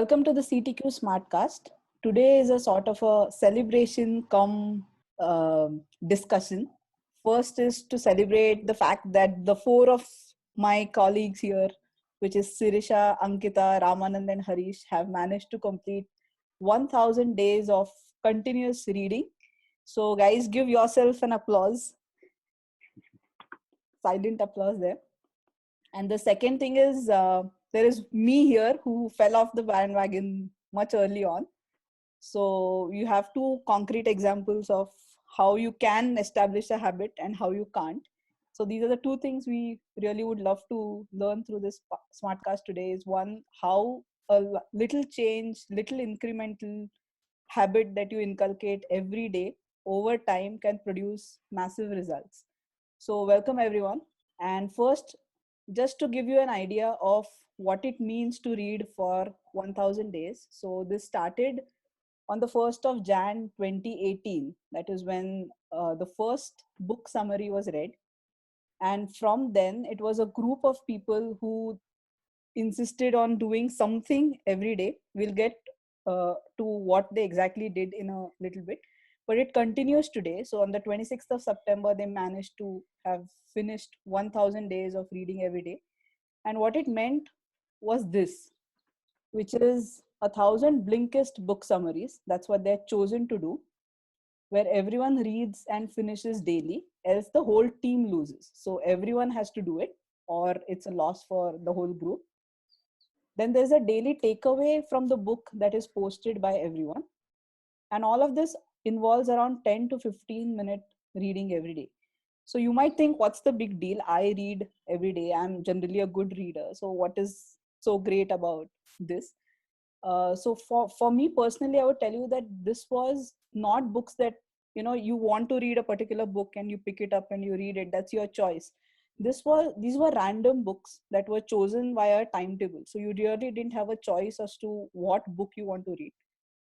Welcome to the CTQ Smartcast. Today is a sort of a celebration come discussion. First is to celebrate the fact that the four of my colleagues here, which is Sirisha, Ankita, Ramanand, and Harish, have managed to complete 1000 days of continuous reading. So, guys, give yourself an applause, silent applause there. And the second thing is there is me here who fell off the bandwagon much early on. So you have two concrete examples of how you can establish a habit and how you can't. So these are the two things we really would love to learn through this smartcast today. Is one, how a little change, little incremental habit that you inculcate every day over time can produce massive results. So welcome everyone. And first, just to give you an idea of what it means to read for 1000 days. So this started on the 1st of Jan 2018. That is when the first book summary was read. And from then, it was a group of people who insisted on doing something every day. We'll get to what they exactly did in a little bit. But it continues today. So on the 26th of September, they managed to have finished 1000 days of reading every day. And what it meant was this, which is 1000 Blinkist book summaries. That's what they're chosen to do, where everyone reads and finishes daily, else the whole team loses. So everyone has to do it, or it's a loss for the whole group. Then there's a daily takeaway from the book that is posted by everyone. And all of this involves around 10 to 15-minute reading every day. So you might think, what's the big deal? I read every day. I'm generally a good reader. So what is so great about this? So for me personally, I would tell you that this was not books that, you want to read a particular book and you pick it up and you read it. That's your choice. These were random books that were chosen via a timetable. So you really didn't have a choice as to what book you want to read.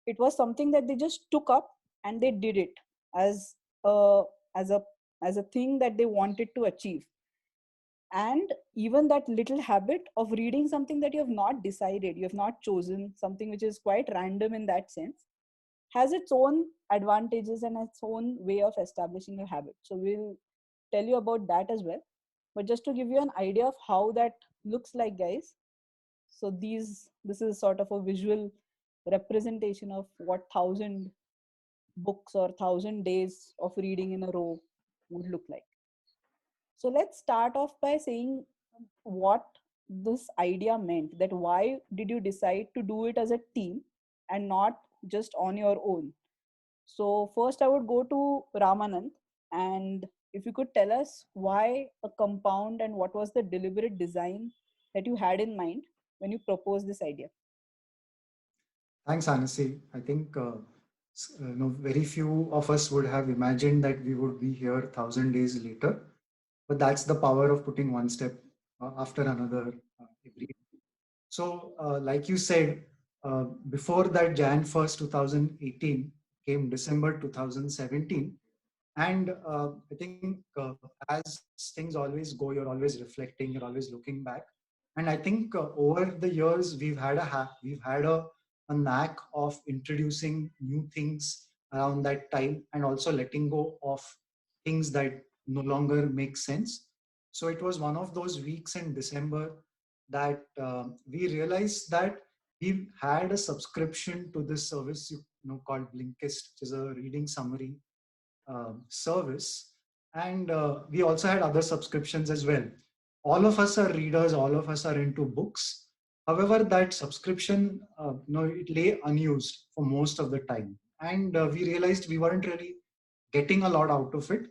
It was something that they just took up and they did it as a as a as a thing that they wanted to achieve. And even that little habit of reading something that you have not decided, you have not chosen, something which is quite random in that sense, has its own advantages and its own way of establishing a habit. So we'll tell you about that as well. But just to give you an idea of how that looks like, guys, so this is sort of a visual representation of what 1000 books or 1000 days of reading in a row would look like. So let's start off by saying what this idea meant, that why did you decide to do it as a team and not just on your own. So first I would go to Ramanand, and if you could tell us why a compound and what was the deliberate design that you had in mind when you proposed this idea. Thanks, Anasi. I think very few of us would have imagined that we would be here 1,000 days later. But that's the power of putting one step after another every. So, like you said, before that Jan 1st, 2018 came December 2017. And I think as things always go, you're always reflecting, you're always looking back. And I think over the years, we've had a knack of introducing new things around that time and also letting go of things that no longer make sense. So it was one of those weeks in December that we realized that we had a subscription to this service called Blinkist, which is a reading summary service. And we also had other subscriptions as well. All of us are readers, all of us are into books. However, that subscription, it lay unused for most of the time. And we realized we weren't really getting a lot out of it.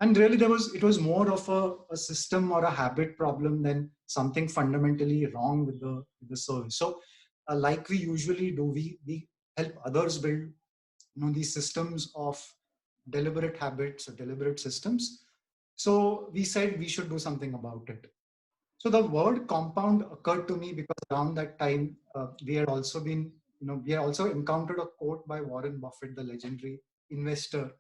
And really, it was more of a system or a habit problem than something fundamentally wrong with the service. So, like we usually do, we help others build these systems of deliberate habits or deliberate systems. So we said we should do something about it. So the word compound occurred to me because around that time we had also we had also encountered a quote by Warren Buffett, the legendary investor,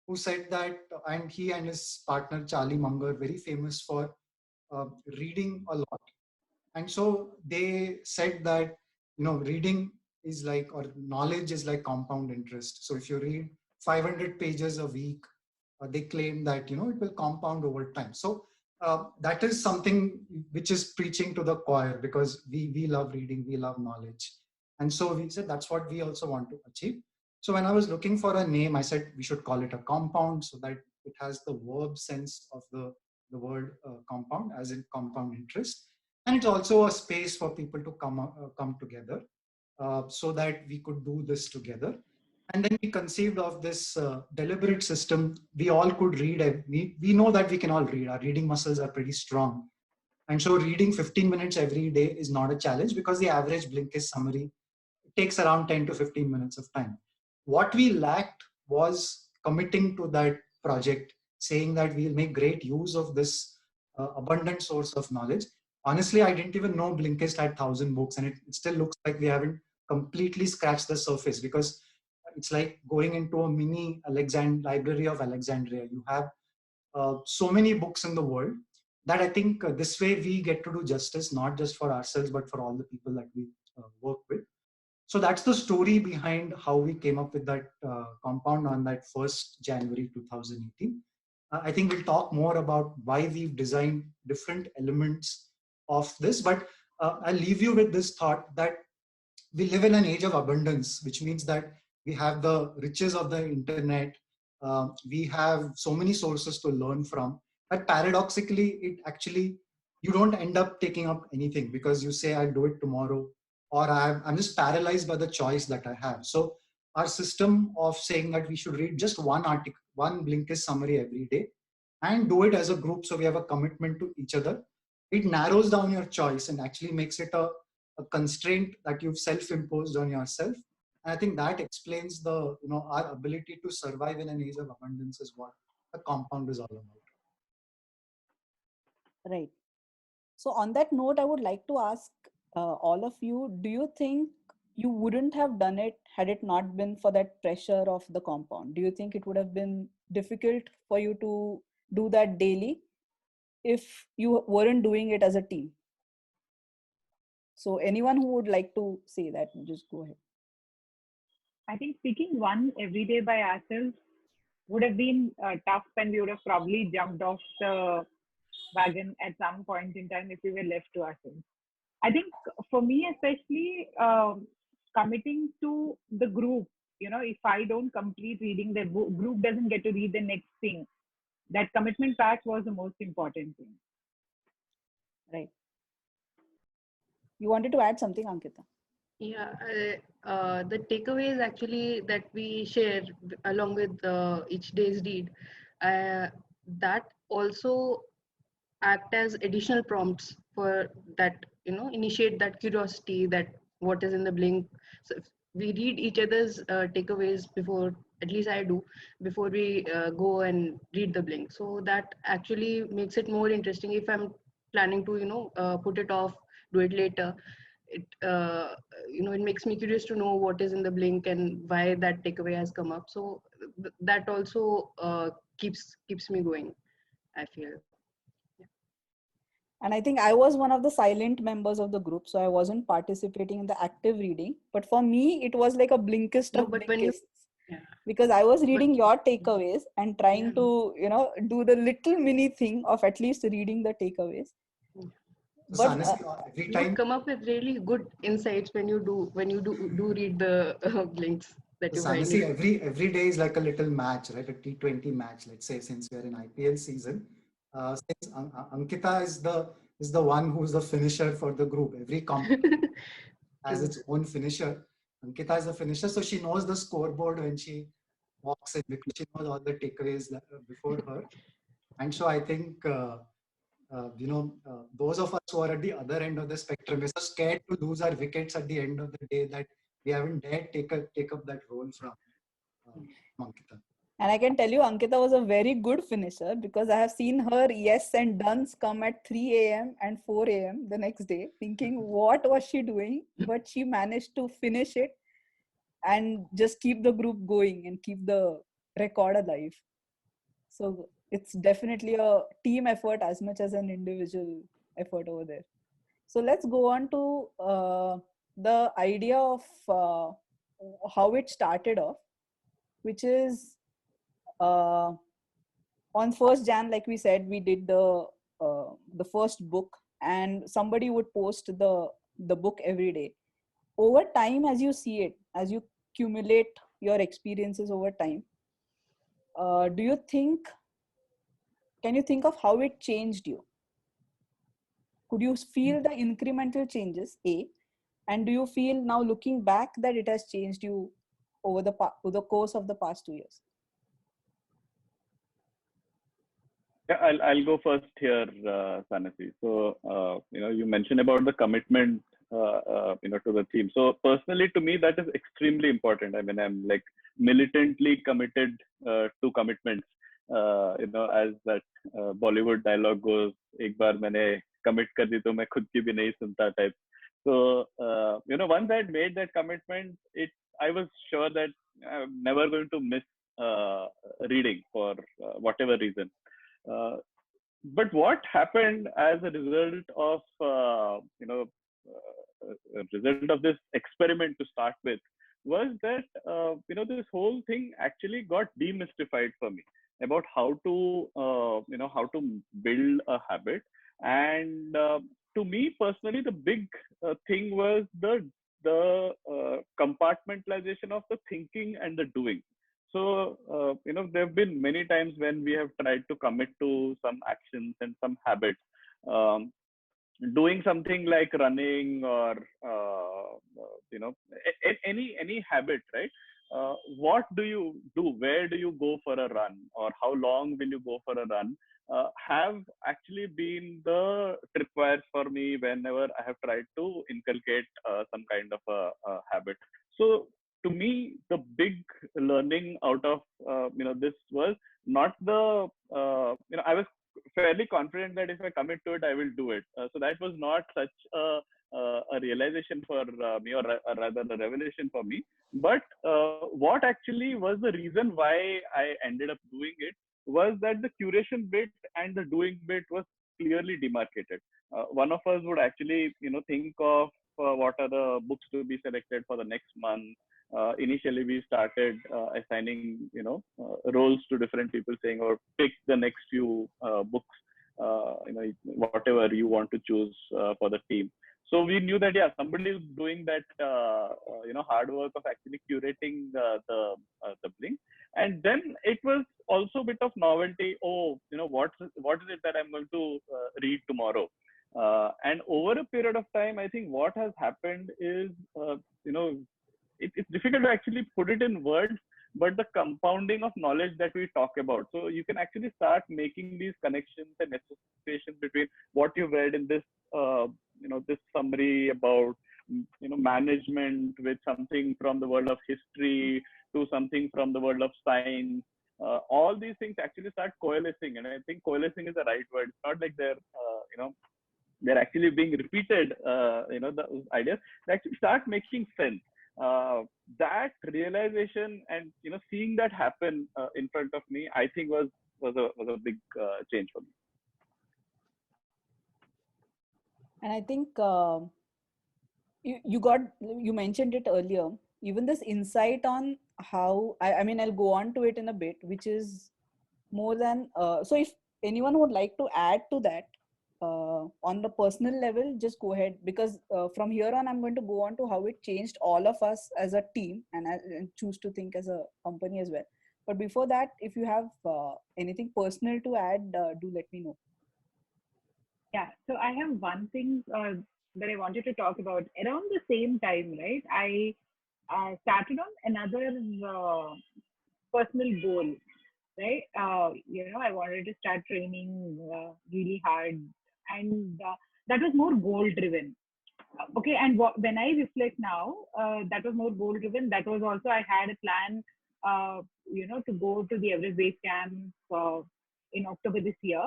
who said that, and he and his partner Charlie Munger, very famous for reading a lot. And so they said that reading is like, or knowledge is like compound interest. So if you read 500 pages a week, they claim that it will compound over time. So that is something which is preaching to the choir, because we love reading, we love knowledge, and so we said that's what we also want to achieve. So when I was looking for a name, I said we should call it a compound, so that it has the verb sense of the word compound, as in compound interest, and it's also a space for people to come together, so that we could do this together. And then we conceived of this deliberate system. We all could read. We know that we can all read. Our reading muscles are pretty strong. And so reading 15 minutes every day is not a challenge, because the average Blinkist summary takes around 10 to 15 minutes of time. What we lacked was committing to that project, saying that we'll make great use of this abundant source of knowledge. Honestly, I didn't even know Blinkist had 1,000 books, and it still looks like we haven't completely scratched the surface, because it's like going into a mini library of Alexandria. You have so many books in the world, that I think this way we get to do justice, not just for ourselves, but for all the people that we work with. So that's the story behind how we came up with that compound on that 1st January 2018. I think we'll talk more about why we've designed different elements of this, but I'll leave you with this thought that we live in an age of abundance, which means that we have the riches of the internet. We have so many sources to learn from. But paradoxically, it actually, you don't end up taking up anything, because you say, I'll do it tomorrow, or I'm just paralyzed by the choice that I have. So our system of saying that we should read just one article, one Blinkist summary every day, and do it as a group, so we have a commitment to each other, it narrows down your choice and actually makes it a constraint that you've self-imposed on yourself. And I think that explains our ability to survive in an age of abundance is what the compound is all about. Right. So on that note, I would like to ask all of you, do you think you wouldn't have done it had it not been for that pressure of the compound? Do you think it would have been difficult for you to do that daily if you weren't doing it as a team? So anyone who would like to say that, just go ahead. I think picking one every day by ourselves would have been tough, and we would have probably jumped off the wagon at some point in time if we were left to ourselves. I think for me, especially, committing to the group, if I don't complete reading, the group doesn't get to read the next thing. That commitment part was the most important thing. Right. You wanted to add something, Ankita? Yeah, the takeaways actually that we share along with each day's deed, that also act as additional prompts for that, initiate that curiosity, that what is in the blink. So if we read each other's takeaways before, at least I do, before we go and read the blink. So that actually makes it more interesting. If I'm planning to, put it off, do it later, it it makes me curious to know what is in the blink and why that takeaway has come up. So that also keeps me going, I feel. And I think I was one of the silent members of the group, so I wasn't participating in the active reading. But for me, it was like a Blinkist No, of but when you, Blinkists, yeah, because I was but reading your takeaways and trying yeah, to, do the little mini thing of at least reading the takeaways. So But honestly, every you would time, come up with really good insights when you do read the blinks that you're honestly, finding. every day is like a little match, right? A T20 match, let's say, since we're in IPL season. Since Ankita is the one who's the finisher for the group. Every has True. its own finisher. Ankita is the finisher, so she knows the scoreboard when she walks in, because she knows all the takeaways before her. And so I think, those of us who are at the other end of the spectrum, we're so scared to lose our wickets at the end of the day that we haven't dared take up that role from Ankita. and I can tell you, Ankita was a very good finisher, because I have seen her yes and dones come at 3 a.m. and 4 a.m. the next day, thinking, what was she doing? But she managed to finish it and just keep the group going and keep the record alive. So it's definitely a team effort as much as an individual effort over there. So let's go on to the idea of how it started off, which is on 1st Jan, like we said, we did the first book, and somebody would post the book every day. Over time, as you see it, as you accumulate your experiences over time, do you think, can you think of how it changed you? Could you feel the incremental changes, A? And do you feel now looking back that it has changed you over the course of the past 2 years? Yeah, I'll go first here, Sanasi. So, you mentioned about the commitment, to the theme. So personally, to me, that is extremely important. I mean, I'm like militantly committed to commitments. As that Bollywood dialogue goes, "Ek baar maine commit kar di to main khud ki bhi nahi sunta" type. So, once I had made that commitment, I was sure that I'm never going to miss reading for whatever reason. But what happened as a result of result of this experiment to start with was that this whole thing actually got demystified for me about how to build a habit. And to me personally, the big thing was the compartmentalization of the thinking and the doing. So, there have been many times when we have tried to commit to some actions and some habits, doing something like running or, any habit, right? What do you do? Where do you go for a run? Or how long will you go for a run? Have actually been the tripwires for me whenever I have tried to inculcate some kind of a habit. So, to me, the big learning out of this was not I was fairly confident that if I commit to it, I will do it. So that was not such a realization for me, or rather a revelation for me. But what actually was the reason why I ended up doing it was that the curation bit and the doing bit was clearly demarcated. One of us would actually think of what are the books to be selected for the next month. Initially we started assigning roles to different people, saying, or pick the next few books, whatever you want to choose for the team. So we knew that somebody is doing that hard work of actually curating the thing. And then it was also a bit of novelty. What is it that I'm going to read tomorrow? And over a period of time, I think what has happened is it's difficult to actually put it in words, but the compounding of knowledge that we talk about. So you can actually start making these connections and associations between what you've read in this, this summary about, management, with something from the world of history to something from the world of science. All these things actually start coalescing, and I think coalescing is the right word. It's not like they're actually being repeated. The ideas, they actually start making sense. That realization and seeing that happen in front of me, I think was a big change for me. And I think you mentioned it earlier, even this insight on how I mean, I'll go on to it in a bit, which is more than so if anyone would like to add to that on the personal level, just go ahead, because from here on I'm going to go on to how it changed all of us as a team, and choose to think as a company as well. But before that, if you have anything personal to add, do let me know. Yeah, so I have one thing that I wanted to talk about. Around the same time, right, I started on another personal goal, right? I wanted to start training really hard, and that was more goal driven. Okay, and when I reflect now, that was more goal driven. That was also, I had a plan, to go to the Everest Base Camp in October this year.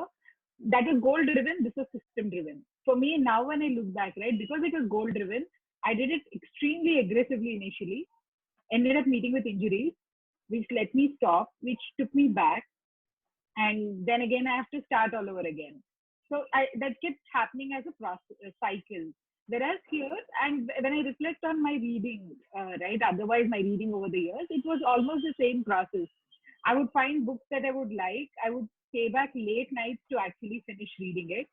That was goal driven. This was system driven. For me now, when I look back, right, because it was goal driven, I did it extremely aggressively initially. Ended up meeting with injuries, which let me stop, which took me back, and then again I have to start all over again. So that kept happening as a process, a cycle. Whereas here, and when I reflect on my reading, right, otherwise my reading over the years, it was almost the same process. I would find books that I would like. I would stay back late nights to actually finish reading it.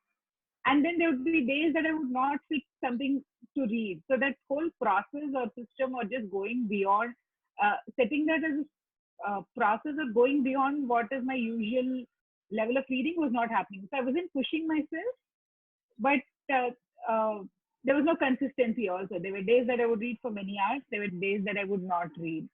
And then there would be days that I would not pick something to read. So that whole process or system or just going beyond, setting that as a process of going beyond what is my usual level of reading was not happening. So I wasn't pushing myself, but uh, uh, there was no consistency also. There were days that I would read for many hours. There were days that I would not read.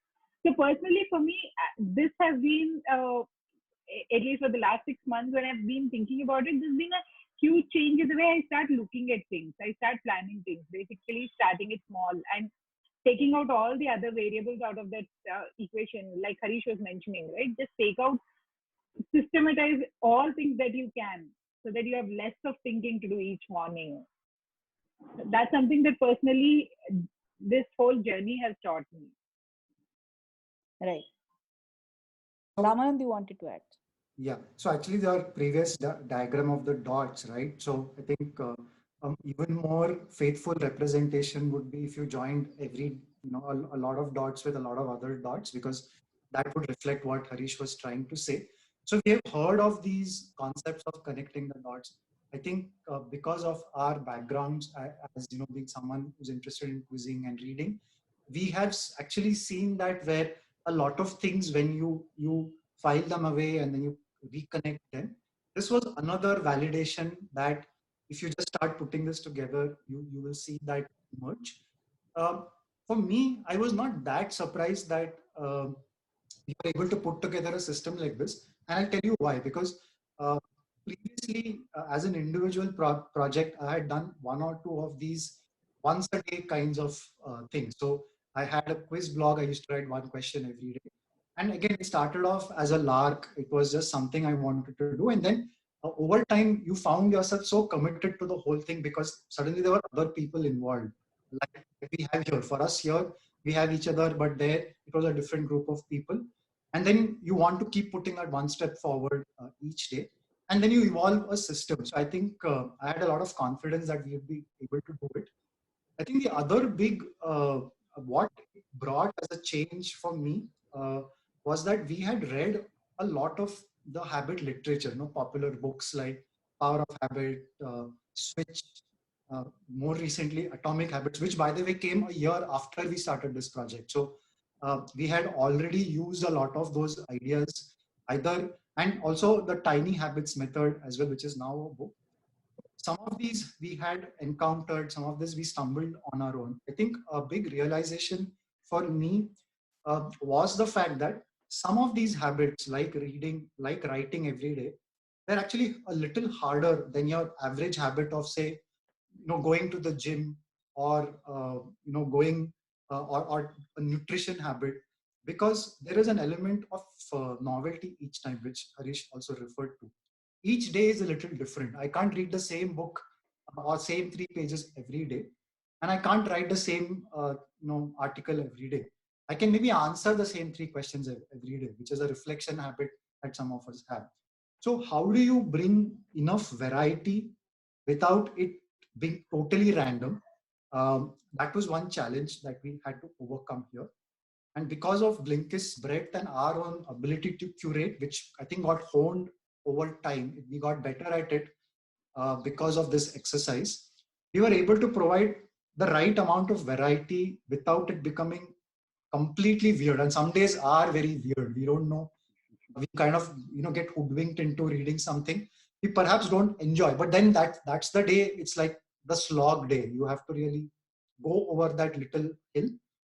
So personally, for me, this has been, at least for the last 6 months when I've been thinking about it, there's been a huge change in the way I start looking at things. I start planning things, basically starting it small and taking out all the other variables out of that equation, like Harish was mentioning, right? Just take out, systematize all things that you can so that you have less of thinking to do each morning. That's something that personally this whole journey has taught me. Right. Ramanand, you wanted to add? Yeah. So actually, the previous diagram of the dots, right? So I think even more faithful representation would be if you joined every, a lot of dots with a lot of other dots, because that would reflect what Harish was trying to say. So we have heard of these concepts of connecting the dots. I think because of our backgrounds, as being someone who's interested in quizzing and reading, we have actually seen that where a lot of things, when you file them away and then you reconnect them. This was another validation that if you just start putting this together, you will see that emerge. For me, I was not that surprised that you are able to put together a system like this. And I'll tell you why. Because previously, as an individual project, I had done one or two of these once a day kinds of things. So I had a quiz blog. I used to write one question every day. And again, it started off as a lark. It was just something I wanted to do. And then over time, you found yourself so committed to the whole thing because suddenly there were other people involved. Like we have here. For us here, we have each other, but there it was a different group of people. And then you want to keep putting that one step forward each day. And then you evolve a system. So I think I had a lot of confidence that we would be able to do it. I think the other big what it brought as a change for me was that we had read a lot of the habit literature, popular books like Power of Habit, Switch, more recently Atomic Habits, which by the way came a year after we started this project. So we had already used a lot of those ideas, either, and also the Tiny Habits method as well, which is now a book. Some of these we had encountered, some of this we stumbled on our own. I think a big realization for me was the fact that some of these habits, like reading, like writing every day, they're actually a little harder than your average habit of, say, going to the gym, or going or a nutrition habit, because there is an element of novelty each time, which Harish also referred to. Each day is a little different. I can't read the same book or same 3 pages every day, and I can't write the same article every day. I can maybe answer the same 3 questions every day, which is a reflection habit that some of us have. So how do you bring enough variety without it being totally random? That was one challenge that we had to overcome here. And because of Blinkist's breadth and our own ability to curate, which I think got honed over time, we got better at it because of this exercise. We were able to provide the right amount of variety without it becoming completely weird. And some days are very weird. We don't know. We kind of get hoodwinked into reading something we perhaps don't enjoy. But then that's the day. It's like the slog day. You have to really go over that little hill.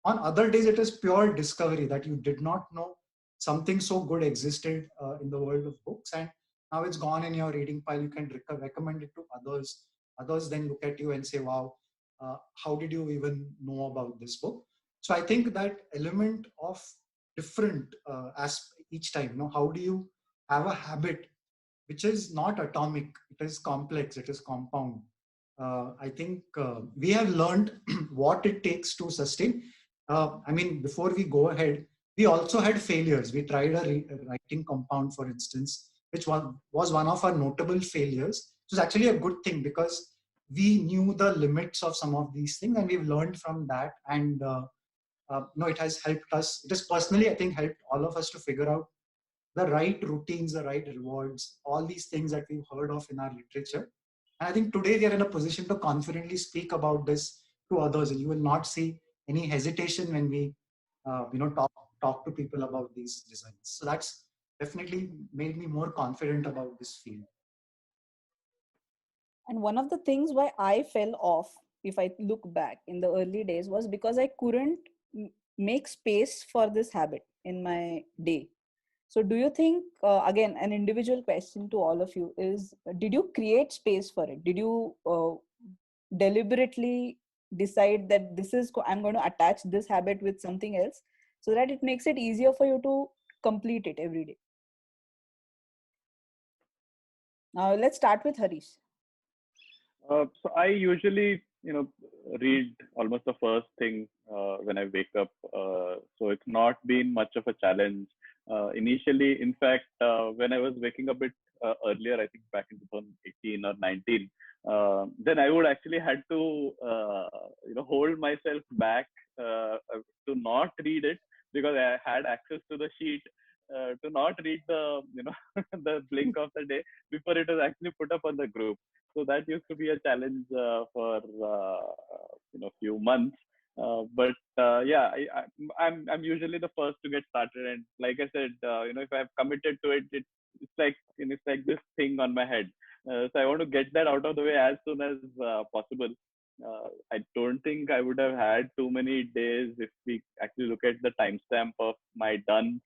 On other days, it is pure discovery that you did not know something so good existed in the world of books, and now it's gone in your reading pile. You can recommend it to others. Others then look at you and say, wow, how did you even know about this book? So I think that element of different as each time, how do you have a habit which is not atomic, it is complex, it is compound. I think we have learned what it takes to sustain. I mean, before we go ahead, we also had failures. We tried a writing compound, for instance, which was one of our notable failures. It was actually a good thing because we knew the limits of some of these things, and we've learned from that. And it has helped us. It has personally, I think, helped all of us to figure out the right routines, the right rewards, all these things that we've heard of in our literature. And I think today we are in a position to confidently speak about this to others, and you will not see any hesitation when we, talk to people about these designs. So that's definitely made me more confident about this field. And one of the things why I fell off, if I look back in the early days, was because I couldn't make space for this habit in my day. So, do you think, again, an individual question to all of you is, did you create space for it? Did you deliberately decide that I'm going to attach this habit with something else so that it makes it easier for you to complete it every day? Now, let's start with Harish. So I usually, read almost the first thing when I wake up. So it's not been much of a challenge. Initially, in fact, when I was waking up a bit earlier, I think back in 2018 or 19, then I would actually had to, hold myself back to not read it because I had access to the sheet. To not read the the blink of the day before it was actually put up on the group. So that used to be a challenge for few months. But yeah, I'm usually the first to get started, and like I said, if I've committed to it, it's like it's like this thing on my head. So I want to get that out of the way as soon as possible. I don't think I would have had too many days if we actually look at the timestamp of my done.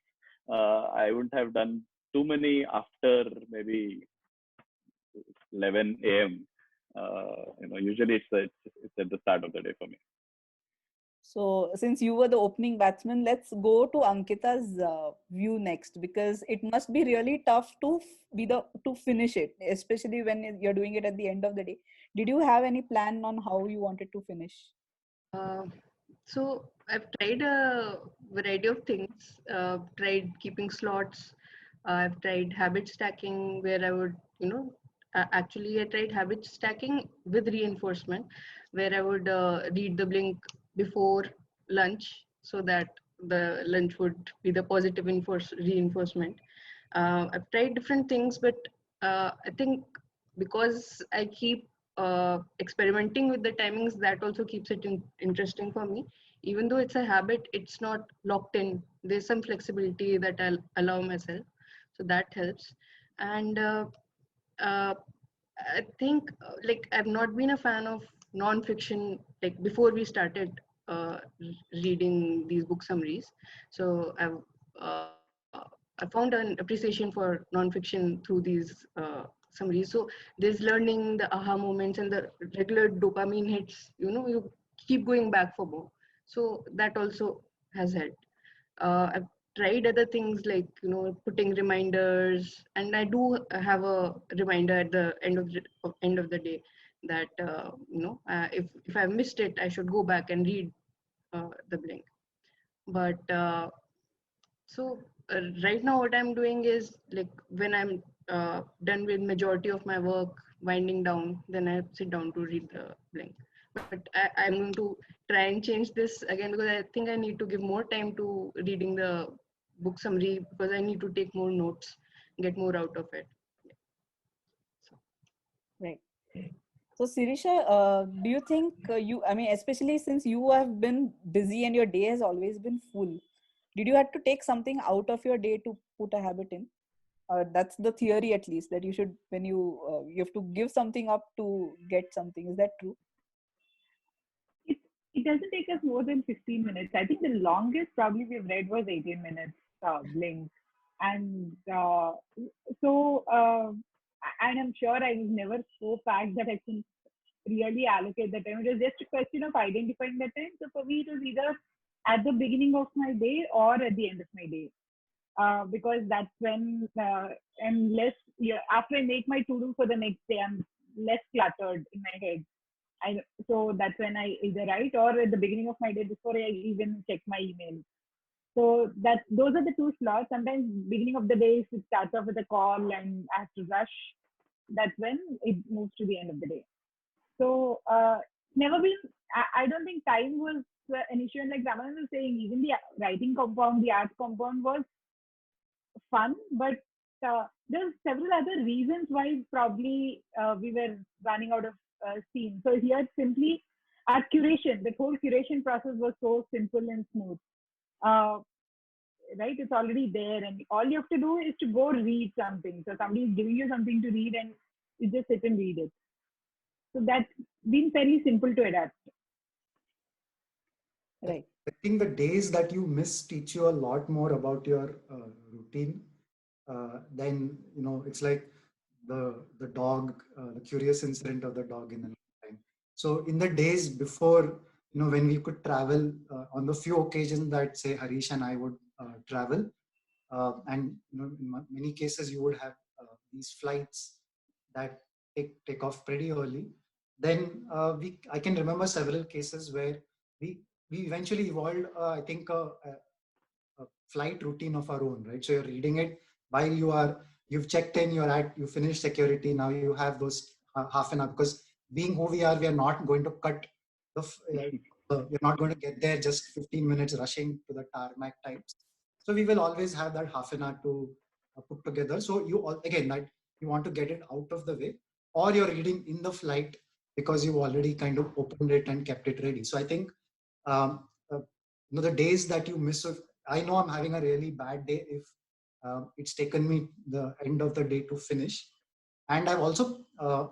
I wouldn't have done too many after maybe 11 a.m. Usually it's at the start of the day for me. So, since you were the opening batsman, let's go to Ankita's view next, because it must be really tough to to finish it, especially when you're doing it at the end of the day. Did you have any plan on how you wanted to finish? Uh, so I've tried a variety of things. Tried keeping slots. I've tried habit stacking, where I would, actually I tried habit stacking with reinforcement, where I would read the blink before lunch so that the lunch would be the positive reinforcement. I've tried different things, but I think because I keep experimenting with the timings, that also keeps it interesting for me. Even though it's a habit, it's not locked in. There's some flexibility that I'll allow myself, so that helps. And uh, I think like I've not been a fan of non-fiction like before we started reading these book summaries. So I found an appreciation for non-fiction through these summaries. So there's learning, the aha moments, and the regular dopamine hits. You keep going back for more. So that also has helped. I've tried other things like putting reminders, and I do have a reminder at the end of the day that if I missed it, I should go back and read the blink. But so right now, what I'm doing is like when I'm done with majority of my work, winding down, then I sit down to read the blink. But I'm going to try and change this again because I think I need to give more time to reading the book summary because I need to take more notes, get more out of it. So. Right. So, Sirisha, do you think I mean, especially since you have been busy and your day has always been full, did you have to take something out of your day to put a habit in? That's the theory, at least, that you should, when you have to give something up to get something. Is that true? It, it doesn't take us more than 15 minutes. I think the longest probably we've read was 18 minutes, Blink. And so, and I'm sure I was never so packed that I can really allocate the time. It was just a question of identifying the time. So for me, it was either at the beginning of my day or at the end of my day. Because that's when I'm less, yeah, after I make my to do for the next day, I'm less cluttered in my head. So that's when I either write or at the beginning of my day before I even check my email. So those are the two slots. Sometimes beginning of the day, if it starts off with a call and I have to rush, that's when it moves to the end of the day. So never been. I don't think time was an issue. And like Raman was saying, even the writing compound, the art compound was fun, but there's several other reasons why probably we were running out of steam. So here simply our curation, the whole curation process was so simple and smooth. Uh, right, it's already there, and all you have to do is to go read something. So somebody is giving you something to read, and you just sit and read it. So that's been fairly simple to adapt. Right. I think the days that you miss teach you a lot more about your routine. Then it's like the dog, the curious incident of the dog in the time. So in the days before, when we could travel, on the few occasions that say Harish and I would travel, and in many cases you would have these flights that take off pretty early. Then I can remember several cases where we eventually evolved, I think, a flight routine of our own, right? So you're reading it while you've checked in, you finished security. Now you have those half an hour, because being who we are not going to cut we're not going to get there just 15 minutes rushing to the tarmac types. So we will always have that half an hour to put together. So again, that you want to get it out of the way, or you're reading in the flight because you've already kind of opened it and kept it ready. So I think the days that you miss, I know I'm having a really bad day if it's taken me the end of the day to finish. And I've also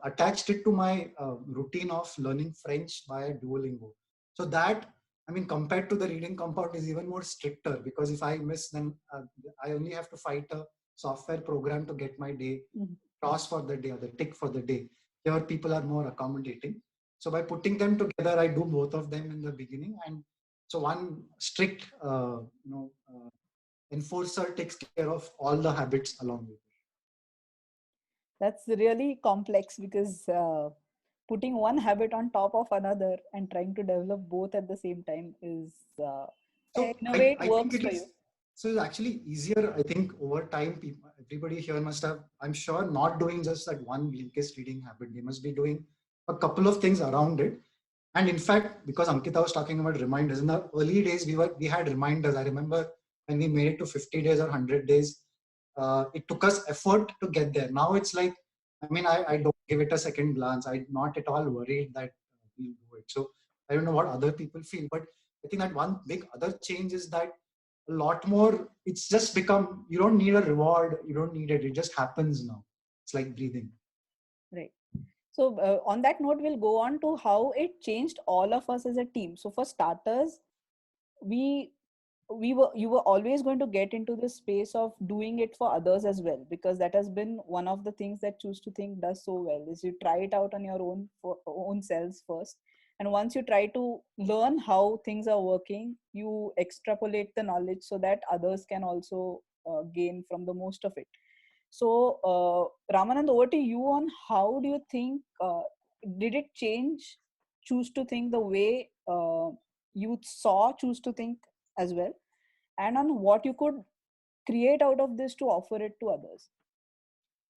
attached it to my routine of learning French via Duolingo. So that, I mean, compared to the reading compound, is even more stricter, because if I miss, then I only have to fight a software program to get my day cross for the day, or the tick for the day. Here, people are more accommodating. So by putting them together, I do both of them in the beginning. And so one strict enforcer takes care of all the habits along with it. That's really complex, because putting one habit on top of another and trying to develop both at the same time is So in a way it I think works it for is. you. So it's actually easier, I think, over time. Everybody here must have, I'm sure, not doing just that one Blinkist reading habit. They must be doing a couple of things around it. And in fact, because Ankita was talking about reminders, in the early days we had reminders. I remember when we made it to 50 days or 100 days, it took us effort to get there. Now it's like, I mean, I don't give it a second glance. I'm not at all worried that we'll do it. So I don't know what other people feel, but I think that one big other change is that a lot more, it's just become, you don't need a reward, you don't need it, it just happens now. It's like breathing. Right. So on that note, we'll go on to how it changed all of us as a team. So for starters, we you were always going to get into the space of doing it for others as well, because that has been one of the things that Choose to Think does so well, is you try it out on your own selves first, and once you try to learn how things are working, you extrapolate the knowledge so that others can also gain from the most of it. So Ramanand, over to you on how do you think did it change Choose to Think the way you saw Choose to Think as well, and on what you could create out of this to offer it to others?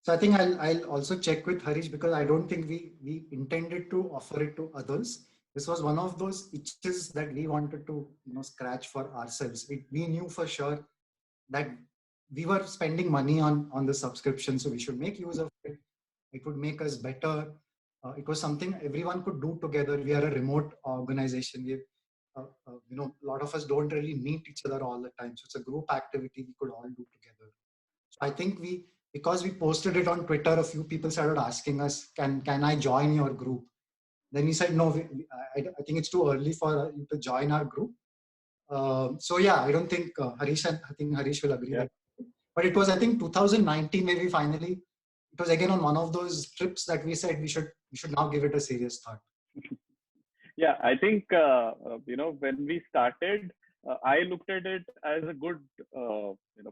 So I think I'll also check with Harish, because I don't think we intended to offer it to others. This was one of those itches that we wanted to scratch for ourselves. We knew for sure that we were spending money on the subscription, so we should make use of it. It would make us better. It was something everyone could do together. We are a remote organization. A lot of us don't really meet each other all the time, so it's a group activity we could all do together. So I think because we posted it on Twitter, a few people started asking us, can I join your group? Then we said, no, I think it's too early for you to join our group. So yeah, I don't think I think Harish will agree that. But it was, I think, 2019 maybe finally. It was again on one of those trips that we said we should now give it a serious thought. Yeah, I think when we started, I looked at it as a good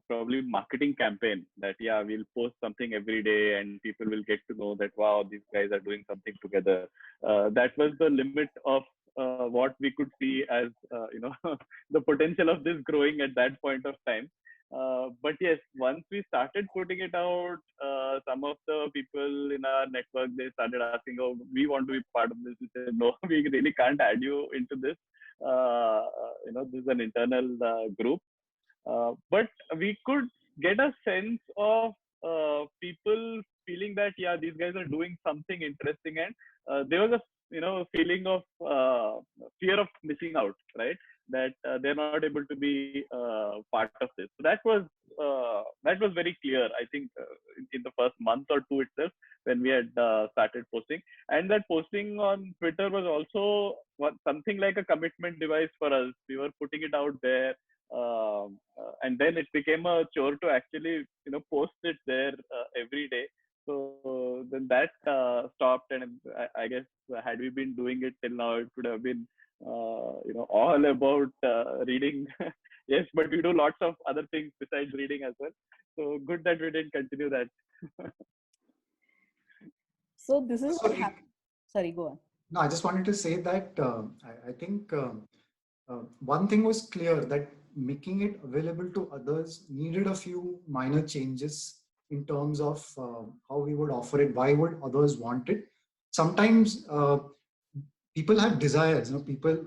probably marketing campaign, that we'll post something every day and people will get to know that, wow, these guys are doing something together. That was the limit of what we could see as the potential of this growing at that point of time. But yes, once we started putting it out, some of the people in our network, they started asking, "Oh, we want to be part of this." We said, "No, we really can't add you into this. This is an internal group." But we could get a sense of people feeling that, yeah, these guys are doing something interesting, and there was a feeling of fear of missing out, right? That they're not able to be part of this. So that was very clear, I think, in the first month or two itself, when we had started posting. And that posting on Twitter was also something like a commitment device for us. We were putting it out there, and then it became a chore to actually post it there every day. So then that stopped, and I guess had we been doing it till now, it would have been all about reading. Yes, but we do lots of other things besides reading as well. So good that we didn't continue that. So this is what Sorry, happened. Sorry, go on. no, I just wanted to say that I think one thing was clear, that making it available to others needed a few minor changes in terms of how we would offer it, why would others want it. Sometimes people have desires, people,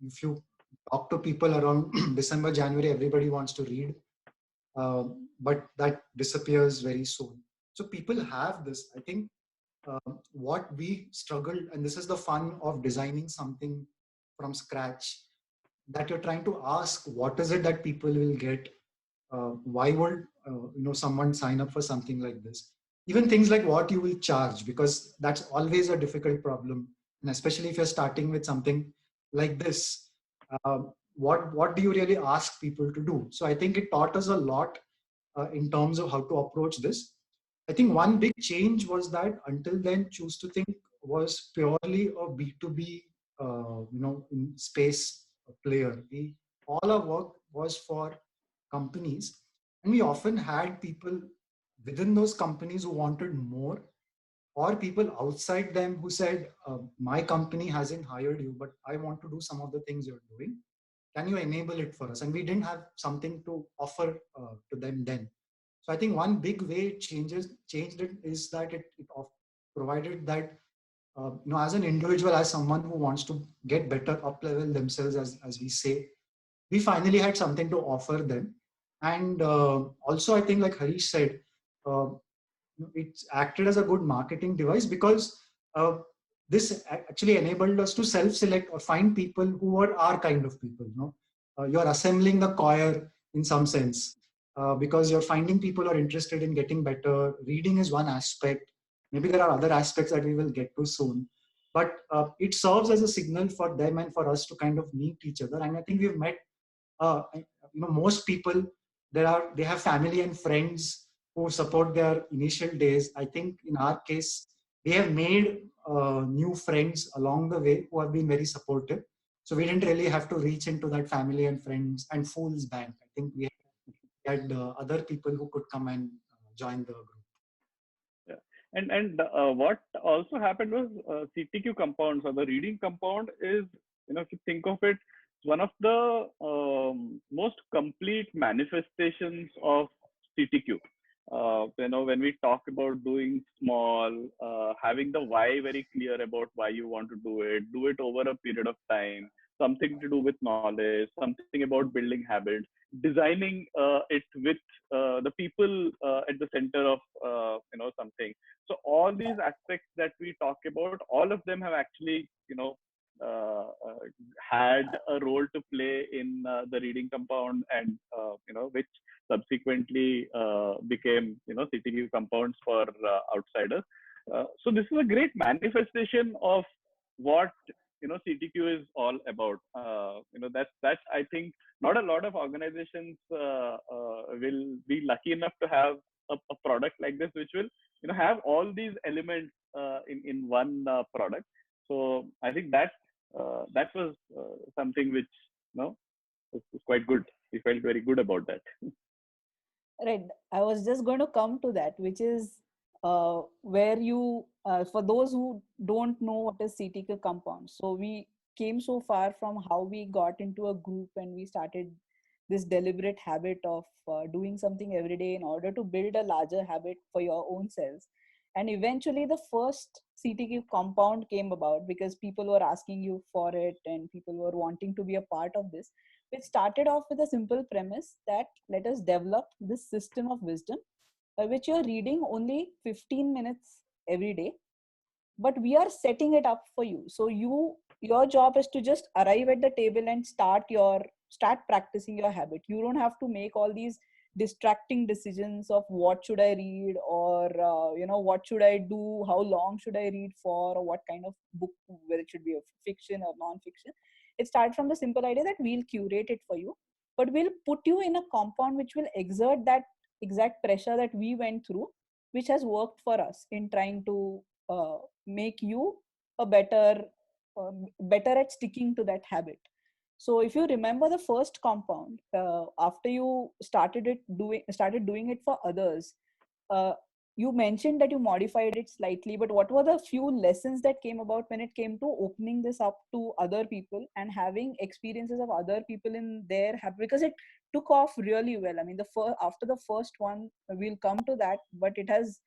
if you talk to people around December, January, everybody wants to read, uh, but that disappears very soon. So people have this, I think. What we struggled, and this is the fun of designing something from scratch, that you're trying to ask, what is it that people will get? Why would someone sign up for something like this? Even things like what you will charge, because that's always a difficult problem, and especially if you're starting with something like this. What do you really ask people to do? So I think it taught us a lot in terms of how to approach this. I think one big change was that until then, Choose to Think was purely a B2B, in space player. All our work was for companies, and we often had people within those companies who wanted more, or people outside them who said, "My company hasn't hired you, but I want to do some of the things you're doing. Can you enable it for us?" And we didn't have something to offer to them then. So I think one big way it changed it is that it provided that as an individual, as someone who wants to get better, up level themselves, as we say, we finally had something to offer them. And also, I think, like Harish said, uh, it acted as a good marketing device, because uh, this actually enabled us to self-select or find people who were our kind of people. You're assembling the choir in some sense, because you're finding people who are interested in getting better. Reading is one aspect. Maybe there are other aspects that we will get to soon, but it serves as a signal for them and for us to kind of meet each other. And I think we've met most people. They have family and friends who support their initial days. I think in our case, we have made new friends along the way who have been very supportive. So we didn't really have to reach into that family and friends and fools bank. I think we had other people who could come and join the group. Yeah. And what also happened was, CTQ compounds, or the reading compound, is, if you think of it, one of the most complete manifestations of CTQ. When we talk about doing small, having the why very clear about why you want to do it over a period of time, something to do with knowledge, something about building habits, designing it with the people at the center of something. So all these aspects that we talk about, all of them have actually had a role to play in the reading compound, and which subsequently became CTQ compounds for outsiders. So this is a great manifestation of what CTQ is all about. That's I think not a lot of organizations will be lucky enough to have a product like this, which will have all these elements in one product. So I think that was something which was quite good. We felt very good about that. Right. I was just going to come to that, which is where you, for those who don't know what is CTQ compound. So we came so far from how we got into a group and we started this deliberate habit of doing something every day in order to build a larger habit for your own selves. And eventually the first CTQ compound came about because people were asking you for it and people were wanting to be a part of this. It started off with a simple premise that let us develop this system of wisdom, which you're reading only 15 minutes every day, but we are setting it up for you. So your job is to just arrive at the table and start practicing your habit. You don't have to make all these distracting decisions of what should I read, or what should I do, how long should I read for, or what kind of book, whether it should be a fiction or non-fiction. It starts from the simple idea that we'll curate it for you, but we'll put you in a compound which will exert that exact pressure that we went through, which has worked for us in trying to make you a better at sticking to that habit. So if you remember the first compound, after you started doing it for others, uh, you mentioned that you modified it slightly, but what were the few lessons that came about when it came to opening this up to other people and having experiences of other people in their habit? Because it took off really well. I mean, after the first one, we'll come to that, but it has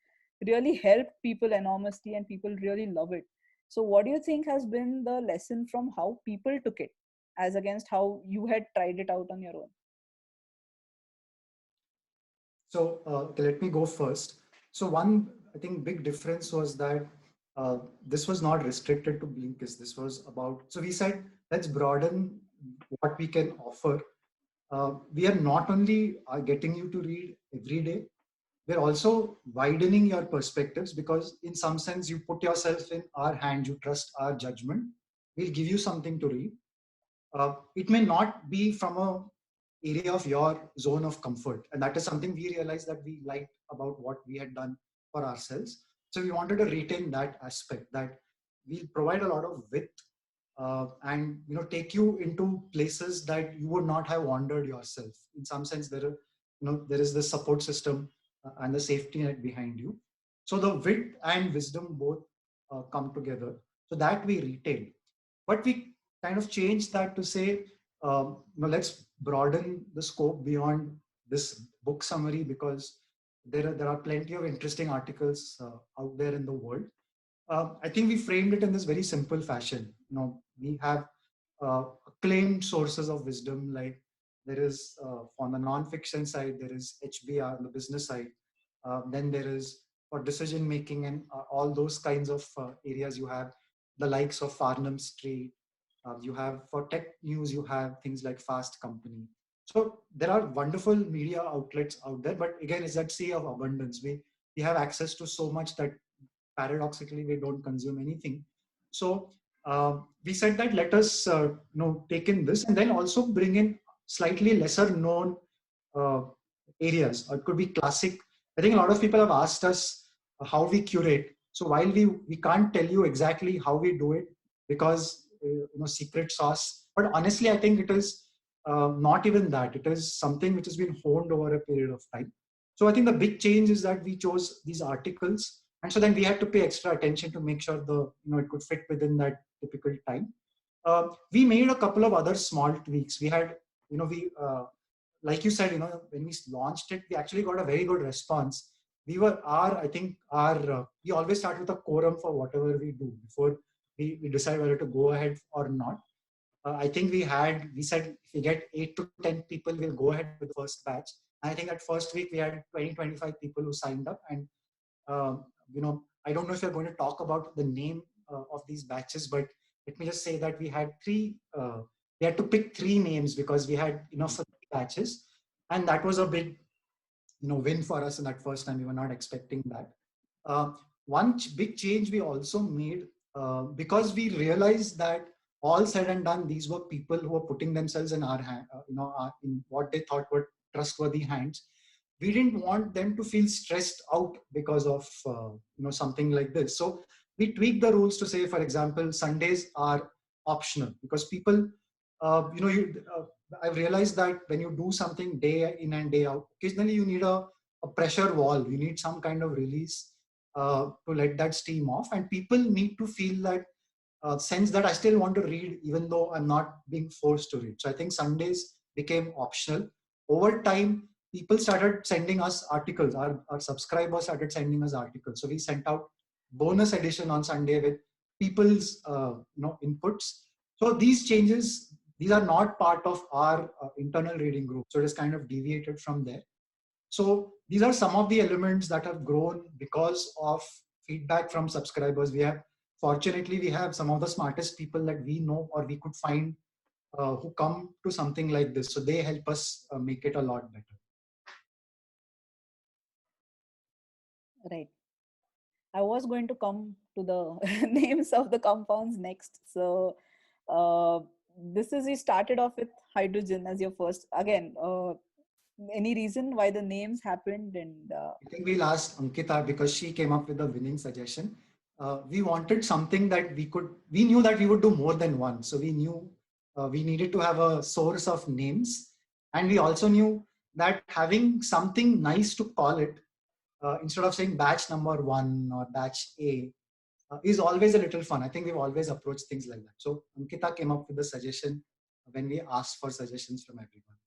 really helped people enormously and people really love it. So what do you think has been the lesson from how people took it as against how you had tried it out on your own? So let me go first. So one, I think, big difference was that this was not restricted to Blinkist. This was about, so we said, let's broaden what we can offer. We are not only getting you to read every day, we're also widening your perspectives, because in some sense you put yourself in our hands, you trust our judgment. We'll give you something to read. It may not be from a area of your zone of comfort, and that is something we realized that we liked about what we had done for ourselves. So we wanted to retain that aspect, that we'll provide a lot of width, and take you into places that you would not have wandered yourself. In some sense, there is the support system and the safety net behind you. So the wit and wisdom both come together, so that we retain. But we kind of changed that to say, let's broaden the scope beyond this book summary, because there are plenty of interesting articles out there in the world. I think we framed it in this very simple fashion. We have acclaimed sources of wisdom, like there is on the non-fiction side, there is HBR on the business side. Then there is for decision making and all those kinds of areas. You have the likes of Farnham Street. You have for tech news, you have things like Fast Company. So there are wonderful media outlets out there, but again, it's that sea of abundance. We have access to so much that paradoxically we don't consume anything. So we said that let us take in this and then also bring in slightly lesser known uh, areas. It could be classic. I think a lot of people have asked us how we curate. So while we can't tell you exactly how we do it, because secret sauce, but honestly I think it is not even that. It is something which has been honed over a period of time. So I think the big change is that we chose these articles, and so then we had to pay extra attention to make sure it could fit within that typical time. We made a couple of other small tweaks. We had, we like you said, when we launched it, we actually got a very good response. We always start with a quorum for whatever we do before we decide whether to go ahead or not. I think we said if we get 8 to 10 people, we'll go ahead with the first batch. And I think that first week we had 20-25 people who signed up. And, I don't know if you're going to talk about the name of these batches, but let me just say that we had we had to pick 3 names because we had enough for 3 batches. And that was a big, win for us in that first time. We were not expecting that. One big change we also made, because we realized that all said and done, these were people who were putting themselves in our hand, in what they thought were trustworthy hands. We didn't want them to feel stressed out because of something like this. So we tweaked the rules to say, for example, Sundays are optional, because people, I've realized that when you do something day in and day out, occasionally you need a pressure wall. You need some kind of release to let that steam off, and people need to feel that sense that I still want to read even though I'm not being forced to read. So I think Sundays became optional. Over time, people started sending us articles. Our subscribers started sending us articles. So we sent out bonus edition on Sunday with people's inputs. So these changes, these are not part of our internal reading group. So it is kind of deviated from there. So these are some of the elements that have grown because of feedback from subscribers. Fortunately, we have some of the smartest people that we know or we could find who come to something like this. So they help us make it a lot better. Right. I was going to come to the names of the compounds next. So this is, you started off with hydrogen as your first. Again, any reason why the names happened? And I think we'll ask Ankita because she came up with the winning suggestion. We wanted something that we knew that we would do more than one. So we knew we needed to have a source of names. And we also knew that having something nice to call it, instead of saying batch number 1 or batch A, is always a little fun. I think we've always approached things like that. So Ankita came up with the suggestion when we asked for suggestions from everyone.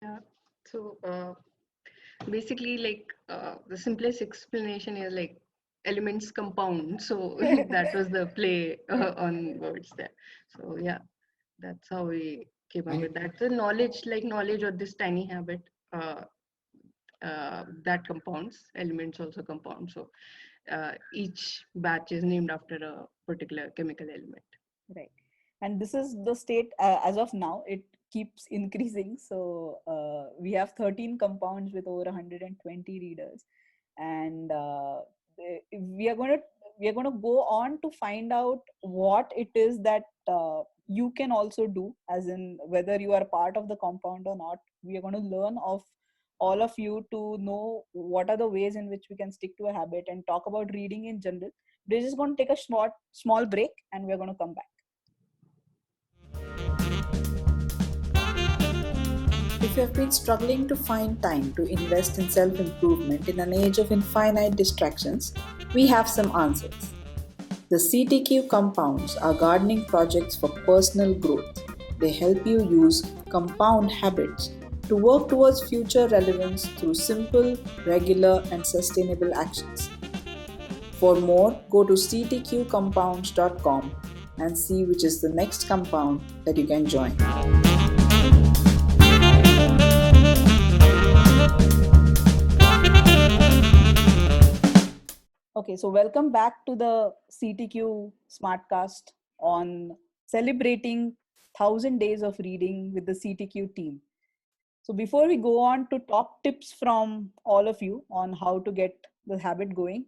Yeah. So basically, like the simplest explanation is like elements compound. So that was the play on words there. So yeah, that's how we came up And with that. The knowledge, like knowledge or this tiny habit, that compounds. Elements also compound. So each batch is named after a particular chemical element. right. And this is the state as of now. It keeps increasing. So we have 13 compounds with over 120 readers, and we are going to go on to find out what it is that you can also do, as in whether you are part of the compound or not. We are going to learn of all of you to know what are the ways in which we can stick to a habit and talk about reading in general. We're just going to take a small break, and we're going to come back. If you have been struggling to find time to invest in self improvement in an age of infinite distractions, we have some answers. The CTQ compounds are gardening projects for personal growth. They help you use compound habits to work towards future relevance through simple, regular, and sustainable actions. For more, go to ctqcompounds.com and see which is the next compound that you can join. Okay, so welcome back to the CTQ Smartcast on celebrating 1000 days of reading with the CTQ team. So before we go on to top tips from all of you on how to get the habit going,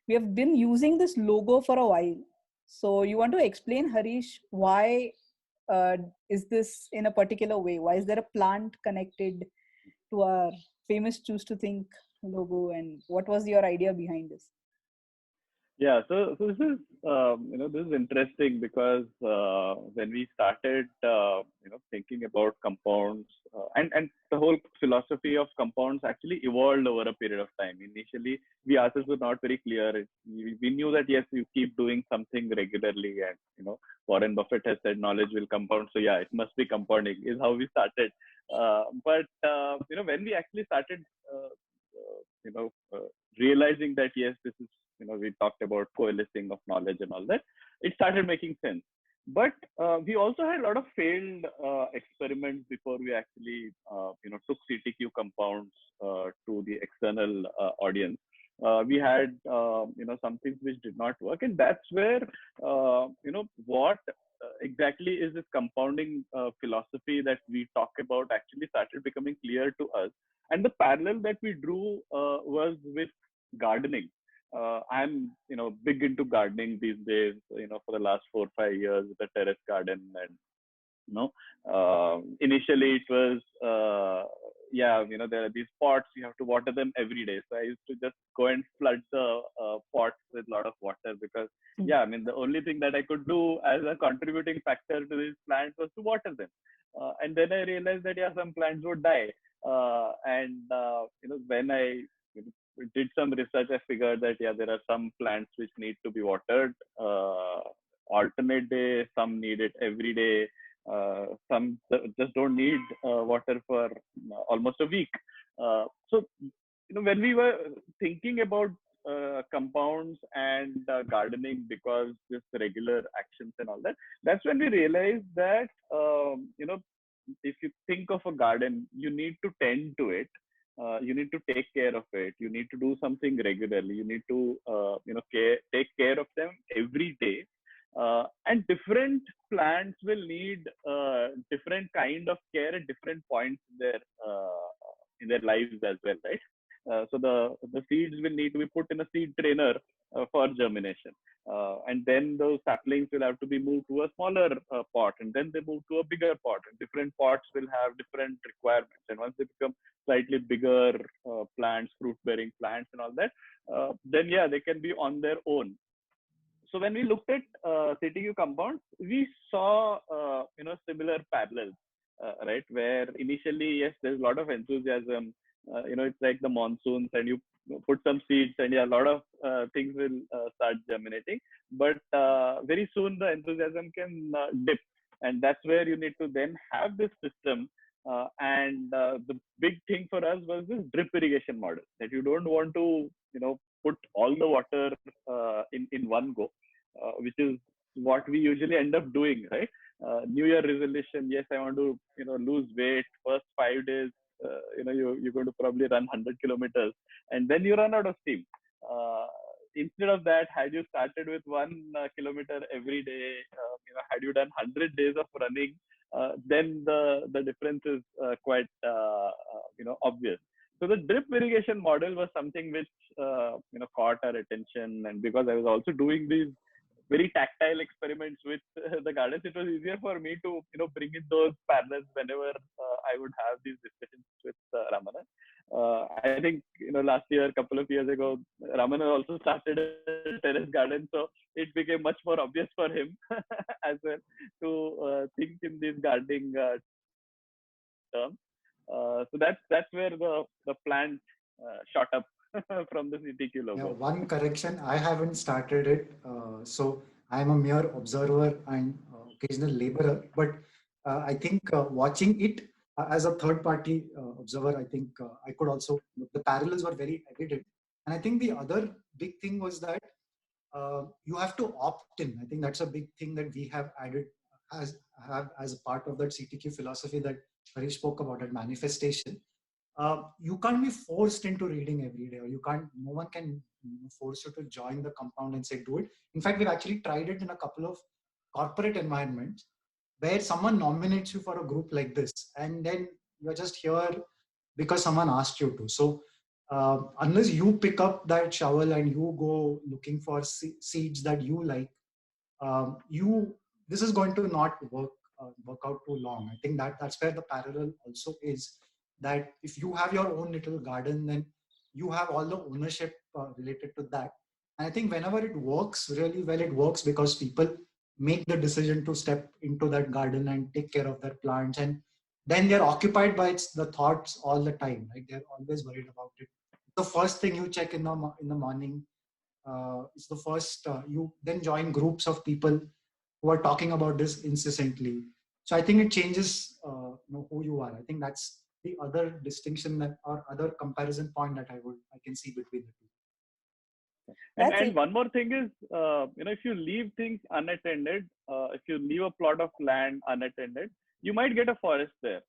we have been using this logo for a while. So you want to explain, Harish, why is this in a particular way? Why is there a plant connected to our famous Choose to Think logo, and what was your idea behind this? Yeah, so this is this is interesting because when we started thinking about compounds and the whole philosophy of compounds actually evolved over a period of time. Initially, we ourselves were not very clear. We knew that yes, you keep doing something regularly, and Warren Buffett has said knowledge will compound. So yeah, it must be compounding is how we started. But when we actually started, realizing that yes, this is we talked about coalescing of knowledge and all that, it started making sense. But we also had a lot of failed experiments before we actually took CTQ compounds to the external audience. We had some things which did not work, and that's where what exactly is this compounding philosophy that we talk about actually started becoming clear to us. And the parallel that we drew was with gardening. I'm big into gardening these days. For the last 4 or 5 years with a terrace garden, and initially it was there are these pots, you have to water them every day. So I used to just go and flood the pots with a lot of water because the only thing that I could do as a contributing factor to these plants was to water them. And then I realized that some plants would die. When I did some research, I figured that there are some plants which need to be watered alternate day, some need it every day. Some just don't need water for almost a week. So when we were thinking about compounds and gardening, because just regular actions and all that, that's when we realized that if you think of a garden, you need to tend to it. You need to take care of it. You need to do something regularly. You need to take care of them every day. And different plants will need different kind of care at different points in their lives as well, right? So the seeds will need to be put in a seed trainer for germination, and then those saplings will have to be moved to a smaller pot, and then they move to a bigger pot. And different pots will have different requirements. And once they become slightly bigger plants, fruit-bearing plants, and all that, then yeah, they can be on their own. So when we looked at CTQ compounds, we saw similar parallels, right? Where initially, yes, there's a lot of enthusiasm. It's like the monsoons, and you put some seeds, and yeah, a lot of things will start germinating. But very soon, the enthusiasm can dip, and that's where you need to then have this system. And the big thing for us was this drip irrigation model, that you don't want to put all the water in one go, which is what we usually end up doing, right? New Year resolution, yes, I want to lose weight. First 5 days, you're going to probably run 100 kilometers, and then you run out of steam. Instead of that, had you started with 1 kilometer every day, had you done 100 days of running, then the difference is quite obvious. So the drip irrigation model was something which caught our attention, and because I was also doing these very tactile experiments with the gardens, it was easier for me to bring in those parallels whenever I would have these discussions with Ramana. I think last year, a couple of years ago, Ramana also started a terrace garden, so it became much more obvious for him as well to think in these gardening terms. So that's where the plant shot up from the CTQ logo. Yeah, one correction, I haven't started it. So I'm a mere observer and occasional laborer. But I think watching it as a third party observer, I think I could also, the parallels were very evident. And I think the other big thing was that you have to opt in. I think that's a big thing that we have added as a part of that CTQ philosophy that Harish spoke about, at manifestation. You can't be forced into reading every day, or no one can force you to join the compound and say do it. In fact, we've actually tried it in a couple of corporate environments where someone nominates you for a group like this, and then you're just here because someone asked you to. So unless you pick up that shovel and you go looking for seeds that you like, this is going to not work out too long. I think that's where the parallel also is, that if you have your own little garden, then you have all the ownership related to that. And I think whenever it works really well, it works because people make the decision to step into that garden and take care of their plants, and then they're occupied by the thoughts all the time. Like, they're always worried about it. The first thing you check in the morning. It's the first, you then join groups of people who are talking about this incessantly. So I think it changes who you are. I think that's the other distinction or other comparison point that I can see between the two. And one more thing is, if you leave things unattended, if you leave a plot of land unattended, you might get a forest there.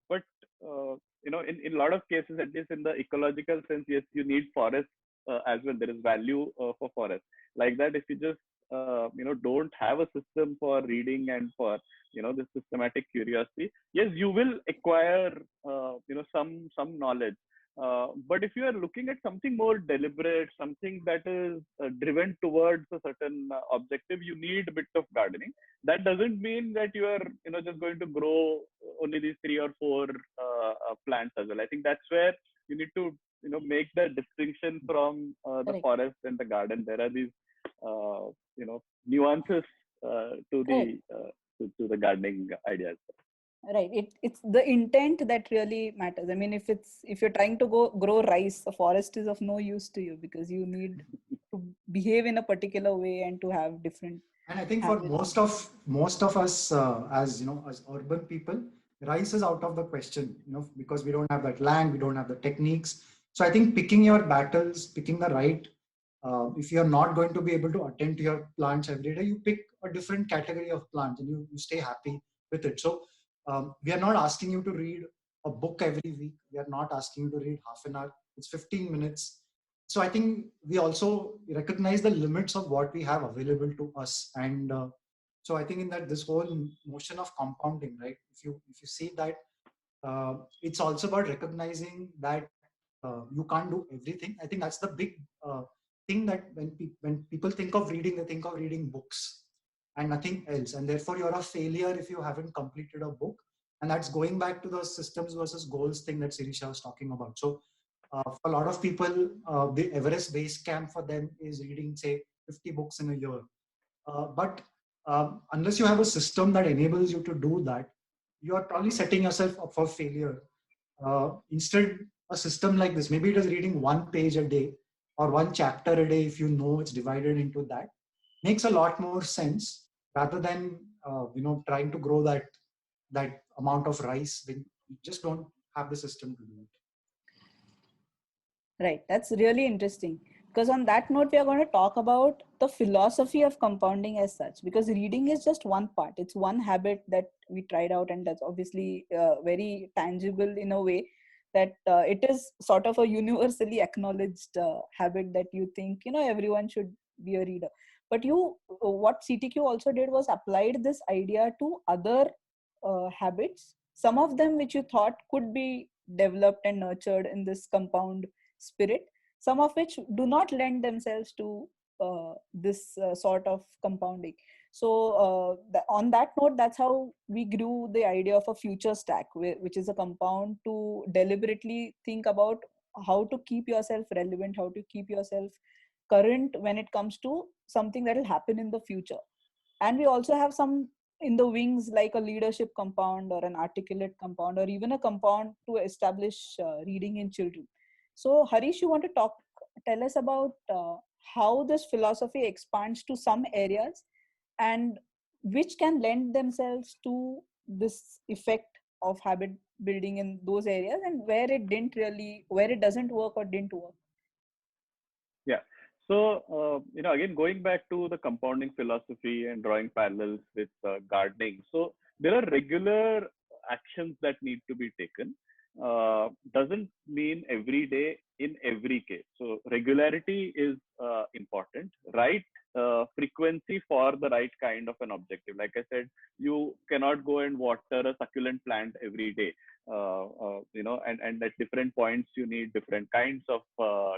But in a lot of cases, at least in the ecological sense, yes, you need forest as well. There is value for forest. Like that, if you just don't have a system for reading and for this systematic curiosity, yes, you will acquire some knowledge. But if you are looking at something more deliberate, something that is driven towards a certain objective, you need a bit of gardening. That doesn't mean that you are just going to grow only these 3 or 4 plants as well. I think that's where you need to make the distinction from the forest and the garden. There are these nuances to the gardening ideas. Right, it's the intent that really matters. I mean, if you're trying to grow rice, a forest is of no use to you, because you need to behave in a particular way and to have different. And I think for habit. most of us, as as urban people, rice is out of the question, because we don't have that land, we don't have the techniques. So I think picking your battles, picking the right, if you're not going to be able to attend to your plants every day, you pick a different category of plants and you stay happy with it. So we are not asking you to read a book every week. We are not asking you to read half an hour. It's 15 minutes. So I think we also recognize the limits of what we have available to us. And so I think in that this whole motion of compounding, right? If you see that, it's also about recognizing that you can't do everything. I think that's the big thing, that when people think of reading, they think of reading books and nothing else, and therefore you're a failure if you haven't completed a book. And that's going back to the systems versus goals thing that Sirisha was talking about. So for a lot of people, the Everest base camp for them is reading, say, 50 books in a year. But unless you have a system that enables you to do that, you are probably setting yourself up for failure. Instead, a system like this, maybe it is reading one page a day or one chapter a day, if you know it's divided into that, makes a lot more sense, rather than trying to grow that amount of rice when you just don't have the system to do it. Right, that's really interesting. Because on that note, we are going to talk about the philosophy of compounding as such. Because reading is just one part, it's one habit that we tried out, and that's obviously very tangible in a way that it is sort of a universally acknowledged habit that you think, everyone should be a reader. But what CTQ also did was applied this idea to other habits, some of them which you thought could be developed and nurtured in this compound spirit, some of which do not lend themselves to this sort of compounding. So on that note, that's how we grew the idea of a future stack, which is a compound to deliberately think about how to keep yourself relevant, how to keep yourself current when it comes to something that will happen in the future. And we also have some in the wings, like a leadership compound or an articulate compound, or even a compound to establish reading in children. So Harish, you want to tell us about how this philosophy expands to some areas, and which can lend themselves to this effect of habit building in those areas, and where it doesn't work or didn't work. Yeah. So, again, going back to the compounding philosophy and drawing parallels with gardening. So, there are regular actions that need to be taken. Doesn't mean every day in every case. So, regularity is important, right? Frequency for the right kind of an objective. Like I said, you cannot go and water a succulent plant every day. And at different points you need different kinds of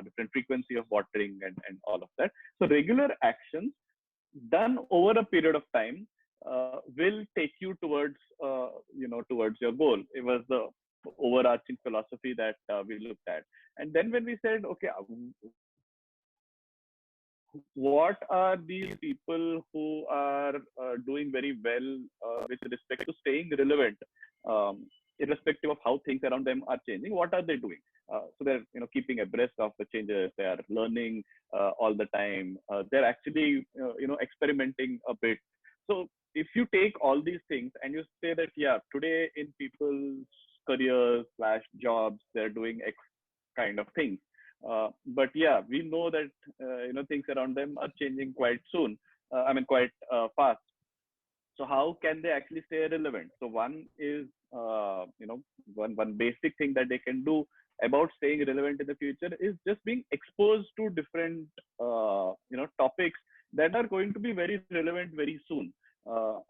different frequency of watering and all of that. So regular actions done over a period of time will take you towards towards your goal. It was the overarching philosophy that we looked at. And then when we said, okay, what are these people who are doing very well with respect to staying relevant, irrespective of how things around them are changing? What are they doing? So they're keeping abreast of the changes. They are learning all the time. They're actually experimenting a bit. So if you take all these things and you say that, yeah, today in people's careers slash jobs, they're doing X kind of things. But yeah, we know that things around them are changing quite soon. Quite fast. So how can they actually stay relevant? So one is one basic thing that they can do about staying relevant in the future is just being exposed to different topics that are going to be very relevant very soon.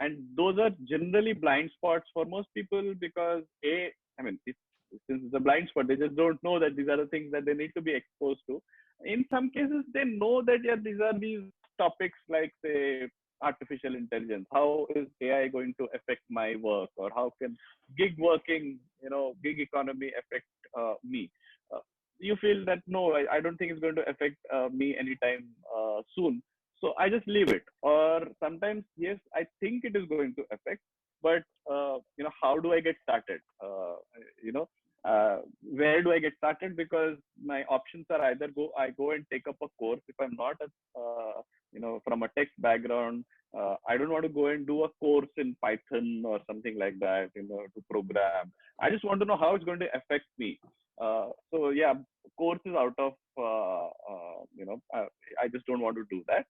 And those are generally blind spots for most people, because since it's a blind spot, they just don't know that these are the things that they need to be exposed to. In some cases, they know that, yeah, these topics, like, say, artificial intelligence. How is AI going to affect my work, or how can gig economy affect me? Uh, you feel that, no, I don't think it's going to affect me anytime soon. So I just leave it. Or sometimes, yes, I think it is going to affect, but how do I get started? Where do I get started? Because my options are either I go and take up a course if I'm not from a tech background. I don't want to go and do a course in Python or something like that, to program. I just want to know how it's going to affect me. So yeah, course is out of, I just don't want to do that.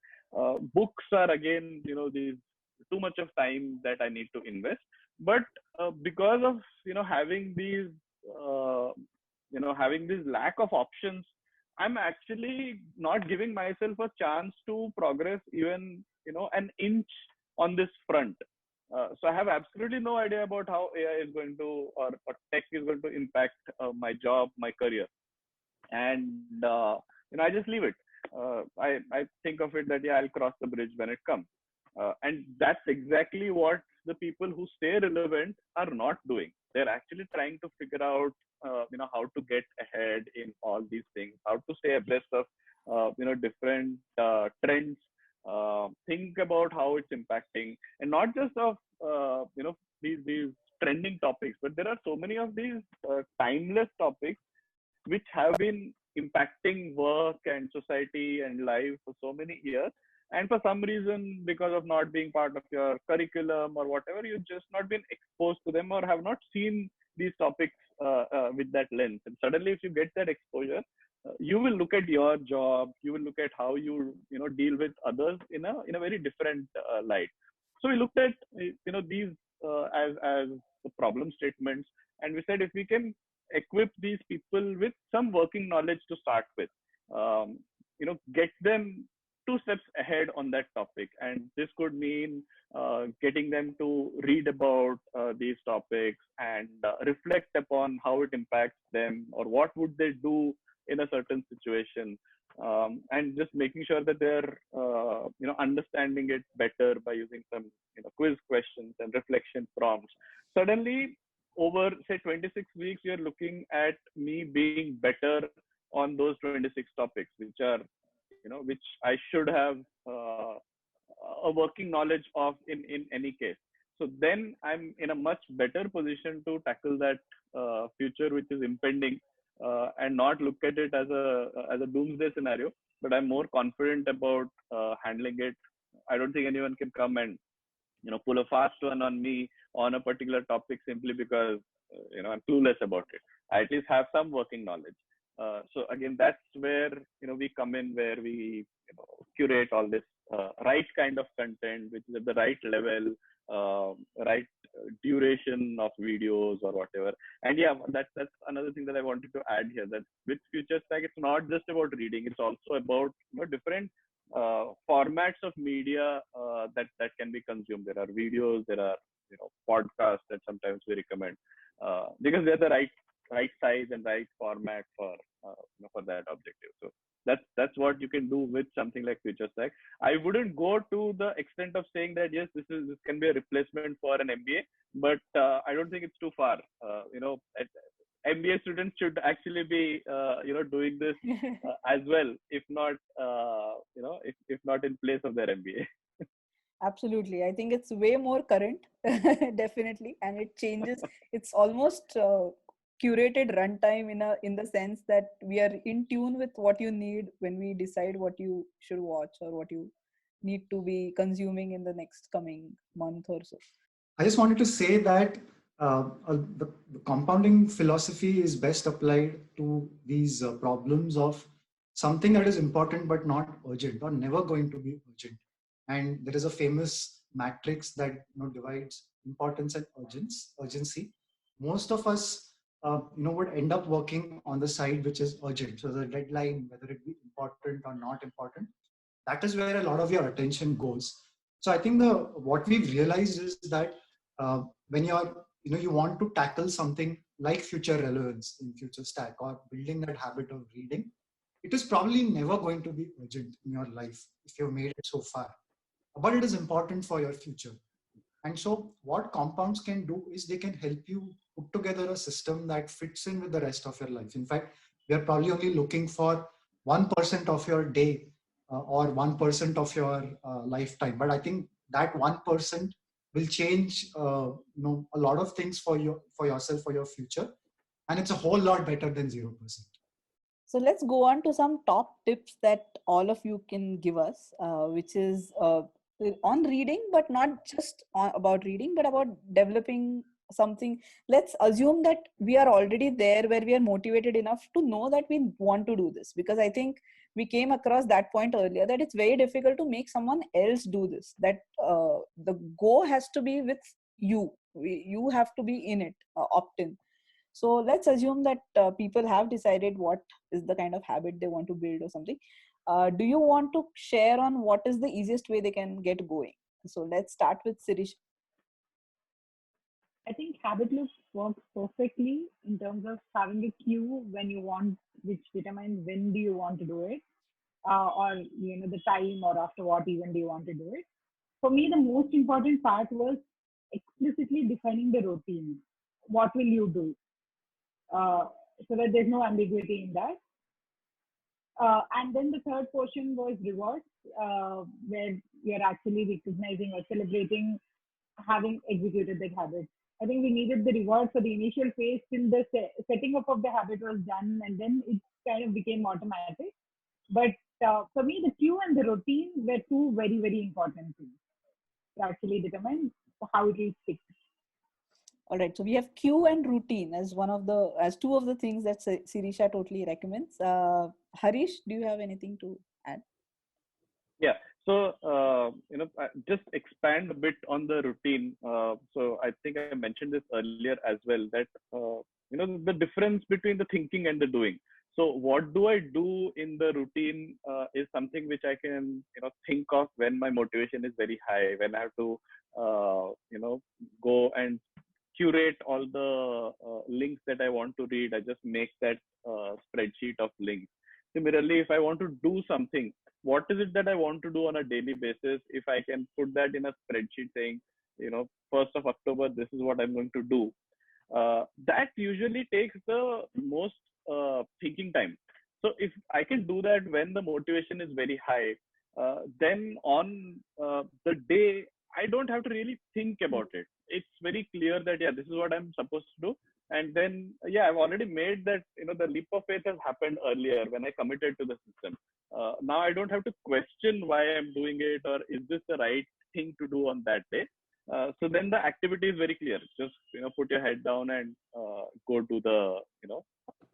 Books are again, these too much of time that I need to invest. But because of, having these, having this lack of options, I'm actually not giving myself a chance to progress even, an inch on this front. So I have absolutely no idea about how AI is going to, or tech is going to impact my job, my career. And I just leave it. I think of it that, yeah, I'll cross the bridge when it comes. And that's exactly what the people who stay relevant are not doing. They're actually trying to figure out how to get ahead in all these things, how to stay abreast of different trends, think about how it's impacting, and not just of these trending topics, but there are so many of these timeless topics which have been impacting work and society and life for so many years. And for some reason, because of not being part of your curriculum or whatever, you've just not been exposed to them or have not seen these topics with that lens. And suddenly, if you get that exposure, you will look at your job, you will look at how you deal with others in a very different light. So we looked at these as the problem statements, and we said if we can equip these people with some working knowledge to start with, get them 2 steps ahead on that topic. And this could mean getting them to read about these topics and reflect upon how it impacts them, or what would they do in a certain situation, and just making sure that they're understanding it better by using some quiz questions and reflection prompts. Suddenly, over say 26 weeks, you're looking at me being better on those 26 topics, which I should have a working knowledge of in any case. So then I'm in a much better position to tackle that future which is impending, and not look at it as a doomsday scenario, but I'm more confident about handling it. I don't think anyone can come and pull a fast one on me on a particular topic simply because I'm clueless about it. I at least have some working knowledge. So again, that's where we come in, where we curate all this right kind of content, which is at the right level, right duration of videos or whatever. And yeah, that's another thing that I wanted to add here. That with Future Stack, it's not just about reading; it's also about different formats of media that can be consumed. There are videos, there are podcasts that sometimes we recommend because they're the right size and right format for that objective. So that's what you can do with something like Future Stack. I wouldn't go to the extent of saying that yes, this can be a replacement for an MBA, but I don't think it's too far. MBA students should actually be doing this as well, if not if not in place of their MBA. Absolutely. I think it's way more current, definitely. And it changes. It's almost curated runtime in the sense that we are in tune with what you need when we decide what you should watch or what you need to be consuming in the next coming month or so. I just wanted to say that the compounding philosophy is best applied to these problems of something that is important but not urgent or never going to be urgent. And there is a famous matrix that divides importance and urgency. Most of us would end up working on the side which is urgent. So the deadline, whether it be important or not important, that is where a lot of your attention goes. So I think what we've realized is that when you want to tackle something like future relevance in Future Stack or building that habit of reading, it is probably never going to be urgent in your life if you've made it so far, but it is important for your future. And so what compounds can do is they can help you put together a system that fits in with the rest of your life. In fact, we are probably only looking for 1% of your day or 1% of your lifetime. But I think that 1% will change a lot of things for yourself, for your future. And it's a whole lot better than 0%. So let's go on to some top tips that all of you can give us, which is on reading, but not just about reading, but about developing something. Let's assume that we are already there where we are motivated enough to know that we want to do this, because I think we came across that point earlier, that it's very difficult to make someone else do this, that the go has to be with you. You have to be in it, opt in. So let's assume that people have decided what is the kind of habit they want to build or something. Do you want to share on what is the easiest way they can get going? So let's start with Sirish. I think habit loop works perfectly in terms of having a cue when you want, which determines when do you want to do it, or the time or after what event do you want to do it. For me, the most important part was explicitly defining the routine. What will you do? Uh, so that there's no ambiguity in that. And then the third portion was rewards, where you're actually recognizing or celebrating having executed that habit. I think we needed the reward for the initial phase till the setting up of the habit was done, and then it kind of became automatic. But for me, the cue and the routine were two very, very important things to actually determine how it will stick. All right, so we have cue and routine as as two of the things that Sirisha totally recommends. Harish, do you have anything to add? Yeah. So, just expand a bit on the routine. So I think I mentioned this earlier as well, that, the difference between the thinking and the doing. So what do I do in the routine is something which I can, think of when my motivation is very high, when I have to, go and curate all the links that I want to read. I just make that spreadsheet of links. Similarly, if I want to do something, what is it that I want to do on a daily basis? If I can put that in a spreadsheet saying, 1st of October, this is what I'm going to do. That usually takes the most thinking time. So if I can do that when the motivation is very high, then on the day, I don't have to really think about it. It's very clear that, yeah, this is what I'm supposed to do. And then, yeah, I've already made that, the leap of faith has happened earlier when I committed to the system. Now I don't have to question why I'm doing it, or is this the right thing to do on that day. So then the activity is very clear. Just put your head down and go to the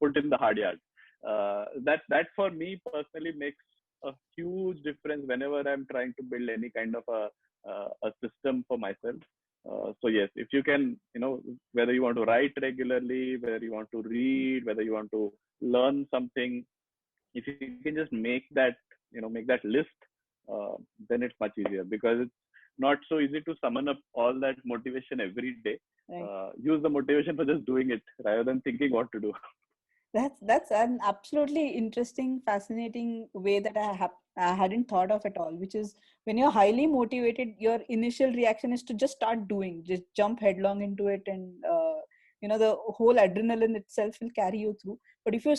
put in the hard yards. That for me personally makes a huge difference whenever I'm trying to build any kind of a system for myself. So yes, if you can, whether you want to write regularly, whether you want to read, whether you want to learn something, if you can just make that list, then it's much easier, because it's not so easy to summon up all that motivation every day. Right. Use the motivation for just doing it rather than thinking what to do. That's an absolutely interesting, fascinating way that I hadn't thought of at all. Which is, when you're highly motivated, your initial reaction is to just start doing, just jump headlong into it, and the whole adrenaline itself will carry you through. But if you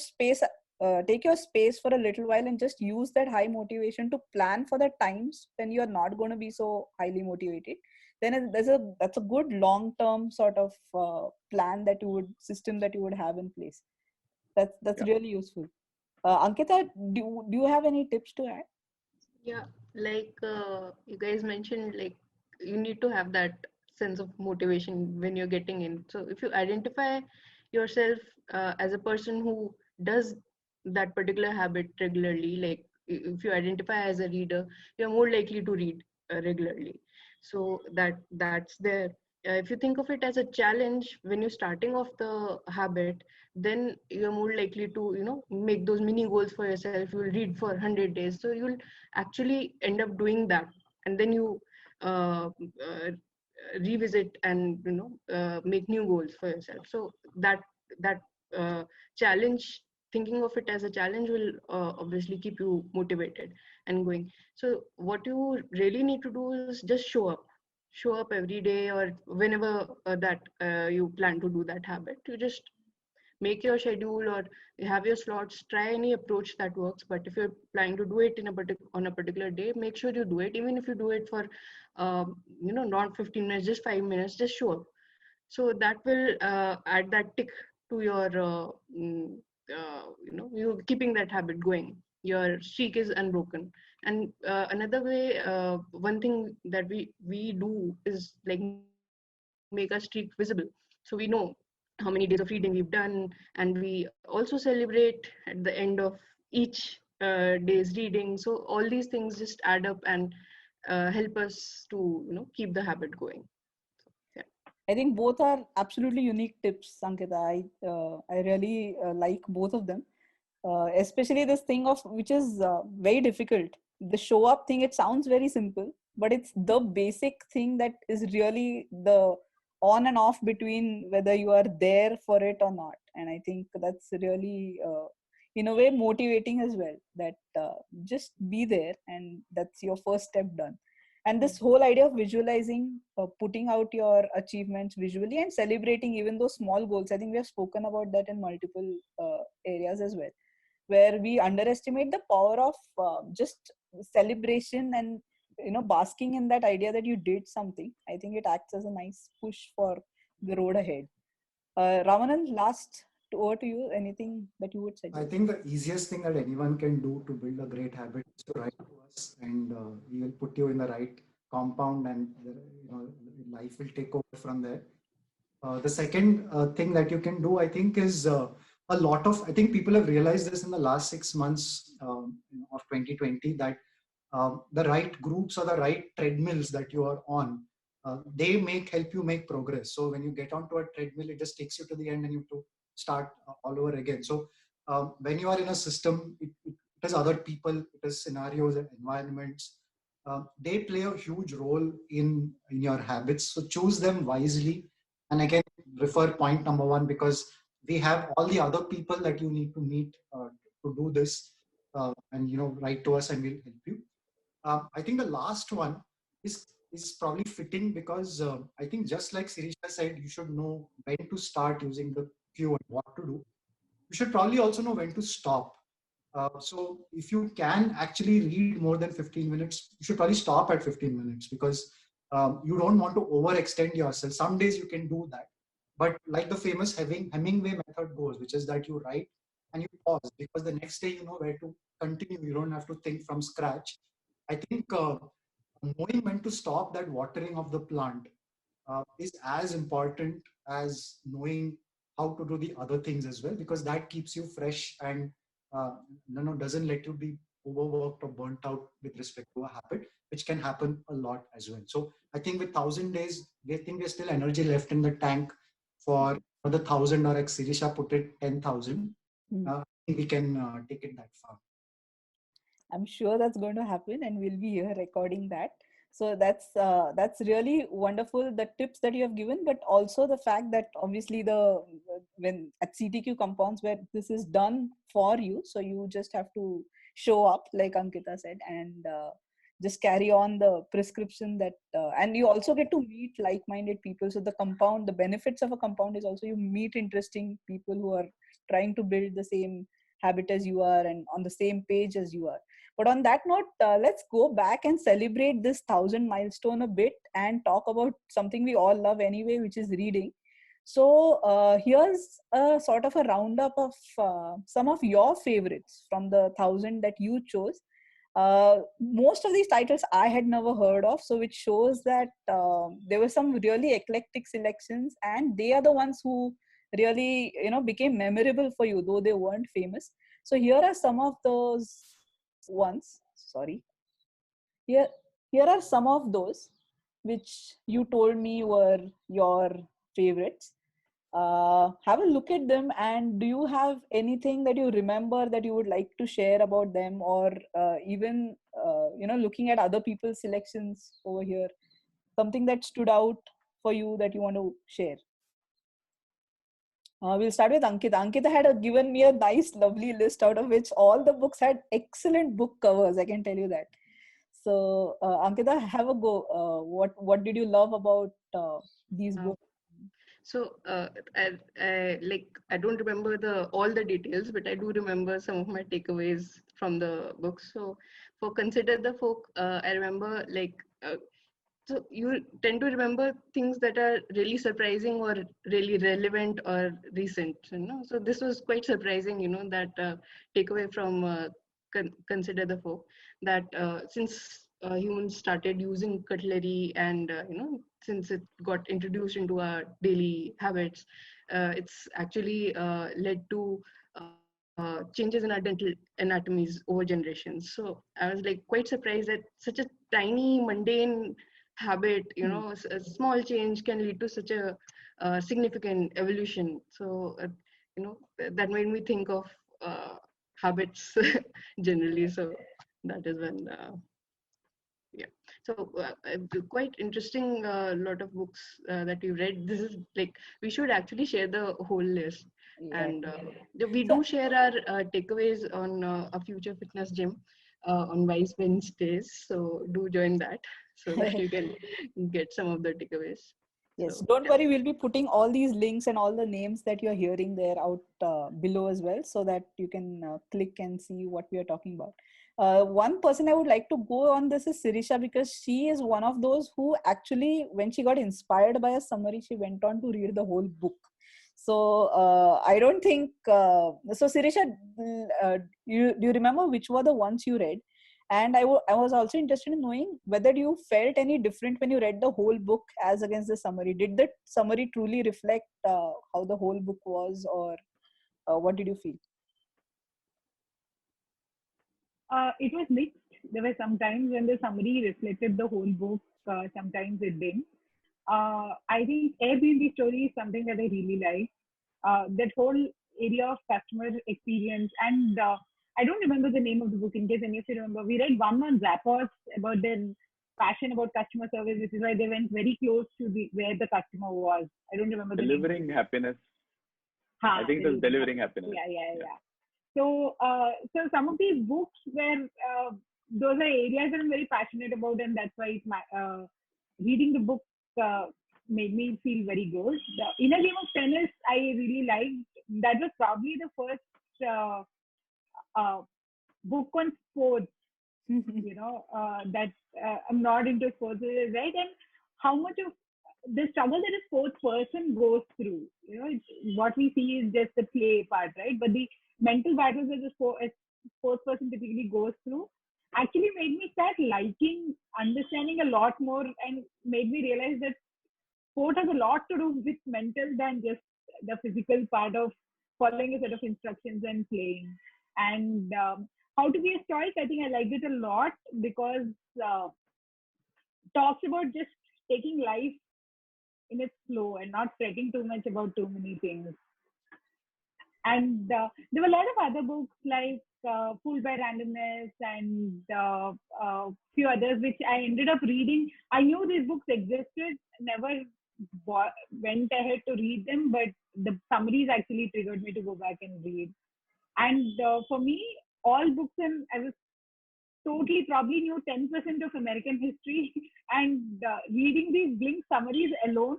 take your space for a little while and just use that high motivation to plan for the times when you are not going to be so highly motivated, then that's a good long term sort of system that you would have in place. That's Yeah. really useful. Ankita, do you have any tips to add? Yeah, like you guys mentioned, like you need to have that sense of motivation when you're getting in. So if you identify yourself as a person who does that particular habit regularly, like if you identify as a reader, you're more likely to read regularly. So that's there. If you think of it as a challenge when you're starting off the habit, then you're more likely to make those mini goals for yourself. You'll read for 100 days, so you'll actually end up doing that, and then you revisit and make new goals for yourself. So that uh, challenge, thinking of it as a challenge, will obviously keep you motivated and going. So what you really need to do is just show up every day, or whenever that you plan to do that habit. You just make your schedule or have your slots, try any approach that works. But if you're planning to do it on a particular day, make sure you do it. Even if you do it for not 15 minutes, just 5 minutes, just show up. So that will add that tick to your you're keeping that habit going. Your streak is unbroken. And another way, one thing that we do is like make a streak visible. So we know how many days of reading we've done, and we also celebrate at the end of each day's reading. So all these things just add up and help us to keep the habit going. Yeah. I think both are absolutely unique tips, Ankita. I really like both of them. Especially this thing of which is very difficult. The show up thing, it sounds very simple, but it's the basic thing that is really the on and off between whether you are there for it or not. And I think that's really, in a way, motivating as well. That just be there, and that's your first step done. And this whole idea of visualizing, putting out your achievements visually and celebrating even those small goals. I think we have spoken about that in multiple areas as well, where we underestimate the power of just celebration and basking in that idea that you did something. I think it acts as a nice push for the road ahead. Ramanand, last over to you. Anything that you would I suggest? think the easiest thing that anyone can do to build a great habit is to write to us, and we will put you in the right compound, and life will take over from there. The second thing that you can do, I think, is I think people have realized this in the last 6 months of 2020, that the right groups or the right treadmills that you are on, they help you make progress. So when you get onto a treadmill, it just takes you to the end and you have to start all over again. So when you are in a system, it is other people, it is scenarios and environments. They play a huge role in your habits. So choose them wisely. And again, refer point number one, because we have all the other people that you need to meet to do this. And write to us and we'll help you. I think the last one is probably fitting, because I think just like Sirisha said, you should know when to start using the cue and what to do. You should probably also know when to stop. So if you can actually read more than 15 minutes, you should probably stop at 15 minutes, because you don't want to overextend yourself. Some days you can do that. But like the famous Hemingway method goes, which is that you write and you pause, because the next day you know where to continue. You don't have to think from scratch. I think knowing when to stop that watering of the plant is as important as knowing how to do the other things as well, because that keeps you fresh and doesn't let you be overworked or burnt out with respect to a habit, which can happen a lot as well. So I think with 1,000 days, we think there's still energy left in the tank for the 1,000, or like Sirisha put it, 10,000. Hmm. I think we can take it that far. I'm sure that's going to happen, and we'll be here recording that. So that's really wonderful, the tips that you have given, but also the fact that obviously when at CTQ compounds where this is done for you, so you just have to show up, like Ankita said, and just carry on the prescription that, and you also get to meet like-minded people. So the benefits of a compound is also you meet interesting people who are trying to build the same habit as you are and on the same page as you are. But on that note, let's go back and celebrate this 1,000 milestone a bit and talk about something we all love anyway, which is reading. So here's a sort of a roundup of some of your favorites from the 1,000 that you chose. Most of these titles I had never heard of, so which shows that there were some really eclectic selections, and they are the ones who really became memorable for you, though they weren't famous. So here are some of those ones. Sorry. Here, here are some of those which you told me were your favorites. Have a look at them, and do you have anything that you remember that you would like to share about them, or even looking at other people's selections over here, something that stood out for you that you want to share? We'll start with Ankita. Ankita had given me a nice, lovely list, out of which all the books had excellent book covers. I can tell you that. So, Ankita, have a go. What did you love about these Uh, books? so I don't remember all the details, but I do remember some of my takeaways from the books. So for Consider the Folk, I remember so you tend to remember things that are really surprising or really relevant or recent, so this was quite surprising, that takeaway from consider the four, that since humans started using cutlery and since it got introduced into our daily habits, it's actually led to changes in our dental anatomies over generations. So I was like quite surprised that such a tiny mundane habit, a small change can lead to such a significant evolution. So that made me think of habits generally. So that is when yeah. So quite interesting lot of books that you read. This is like, we should actually share the whole list. Yeah. And we do share our takeaways on a future fitness gym on Wise Wednesdays. So do join that so that you can get some of the takeaways. Yes, So, don't yeah. worry. We'll be putting all these links and all the names that you're hearing there out below as well, so that you can click and see what we are talking about. One person I would like to go on this is Sirisha, because she is one of those who actually, when she got inspired by a summary, she went on to read the whole book. So I don't think so. Sirisha, do you remember which were the ones you read? And I was also interested in knowing whether you felt any different when you read the whole book as against the summary. Did the summary truly reflect how the whole book was, or what did you feel? It was mixed. There were some times when the summary reflected the whole book, sometimes it didn't. I think Airbnb story is something that I really like. That whole area of customer experience, and I don't remember the name of the book. In case any of you remember, we read one on Zappos about their passion about customer service, which is why they went very close to where the customer was. I don't remember the name. Delivering happiness. Ha, I think it was delivering happiness. Yeah. So, so some of these books were those are areas that I'm very passionate about, and that's why reading the book uh, made me feel very good. The Inner Game of Tennis I really liked. That was probably the first uh, book on sports. That I'm not into sports, right? And how much of the struggle that a sports person goes through, what we see is just the play part, right? But the mental battles that a sports person typically goes through actually made me start liking, understanding a lot more, and made me realize that sport has a lot to do with mental than just the physical part of following a set of instructions and playing. And how to be a stoic, I think I liked it a lot because uh, talks about just taking life in its flow and not fretting too much about too many things. And there were a lot of other books like Fooled by Randomness and few others which I ended up reading. I knew these books existed, never went ahead to read them, but the summaries actually triggered me to go back and read. And for me, all books, and I was totally probably knew 10% of American history, and reading these Blink summaries alone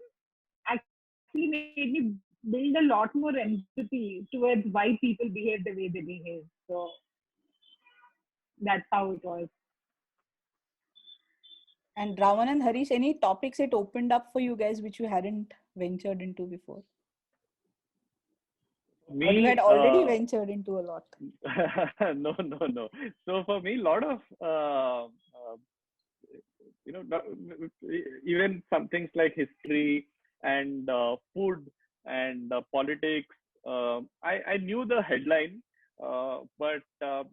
actually made me build a lot more empathy towards why people behave the way they behave. So that's how it was. And Raman and Harish, any topics it opened up for you guys which you hadn't ventured into before? Me, or you had already ventured into a lot? No. So for me, a lot of even some things like history and food and politics. I knew the headline, but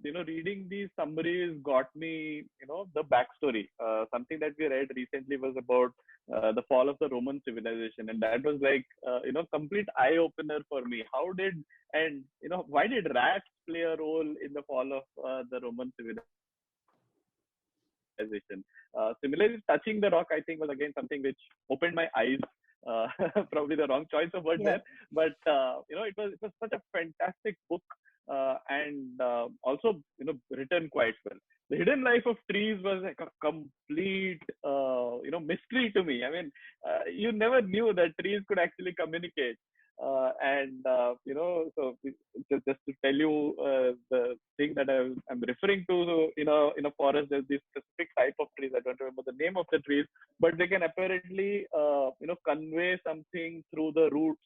reading these summaries got me the backstory. Something that we read recently was about the fall of the Roman civilization, and that was like complete eye opener for me. How did and why did rats play a role in the fall of the Roman civilization? Similarly, touching the rock, I think, was again something which opened my eyes. Probably the wrong choice of word there, but it was such a fantastic book, and also written quite well. The hidden life of trees was like a complete mystery to me. I mean, you never knew that trees could actually communicate. So just to tell you the thing that I'm referring to, so in a forest, there's this specific type of trees. I don't remember the name of the trees, but they can apparently convey something through the roots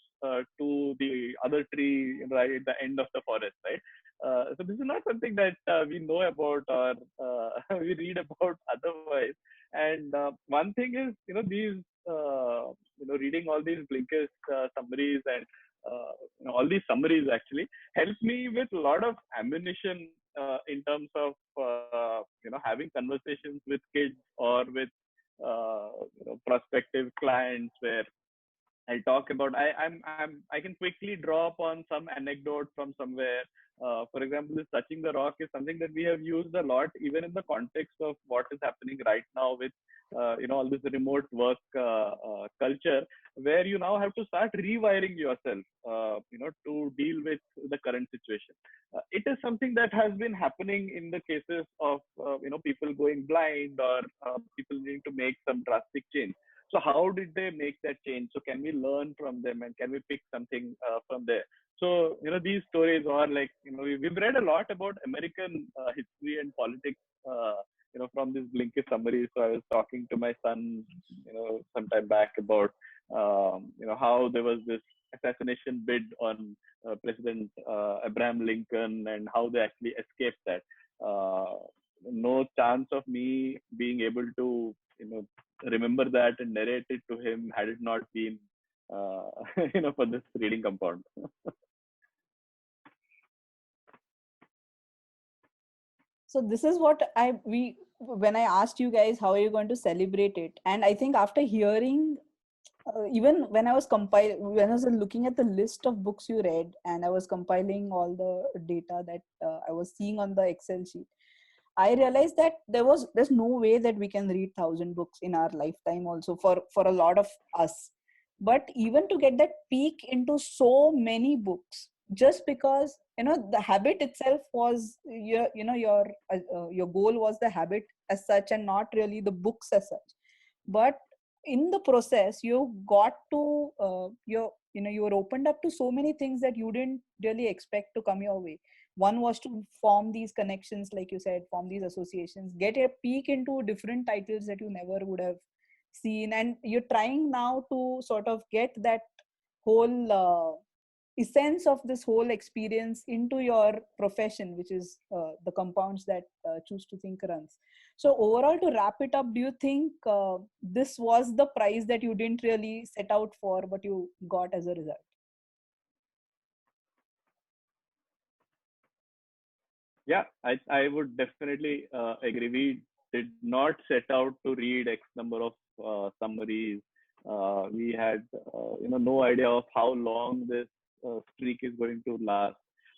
to the other tree right at the end of the forest, right? So this is not something that we know about or we read about otherwise. And one thing is, these reading all these Blinkist summaries and all these summaries actually helps me with a lot of ammunition in terms of having conversations with kids or with prospective clients where I'll talk about. I can quickly draw upon some anecdote from somewhere. For example, this touching the rock is something that we have used a lot, even in the context of what is happening right now with all this remote work culture, where you now have to start rewiring yourself, to deal with the current situation. It is something that has been happening in the cases of people going blind or people needing to make some drastic change. So how did they make that change? So can we learn from them and can we pick something from there? So these stories are like we've read a lot about American history and politics from this Blinkist summary. So I was talking to my son sometime back about how there was this assassination bid on President Abraham Lincoln and how they actually escaped that. No chance of me being able to remember that and narrate it to him had it not been uh, for this reading compound. So this is what when I asked you guys how are you going to celebrate it, and I think after hearing even when I was looking at the list of books you read and I was compiling all the data that I was seeing on the Excel sheet, I realized that there's no way that we can read 1,000 books in our lifetime also for a lot of us. But even to get that peek into so many books, just because the habit itself was your goal was the habit as such and not really the books as such. But in the process you got to you were opened up to so many things that you didn't really expect to come your way. One was to form these connections, like you said, form these associations, get a peek into different titles that you never would have seen, and you're trying now to sort of get that whole essence of this whole experience into your profession, which is the compounds that choose to think runs. So overall, to wrap it up, do you think this was the prize that you didn't really set out for but you got as a result? Yeah, I would definitely agree. We did not set out to read X number of summaries. We had no idea of how long this streak is going to last.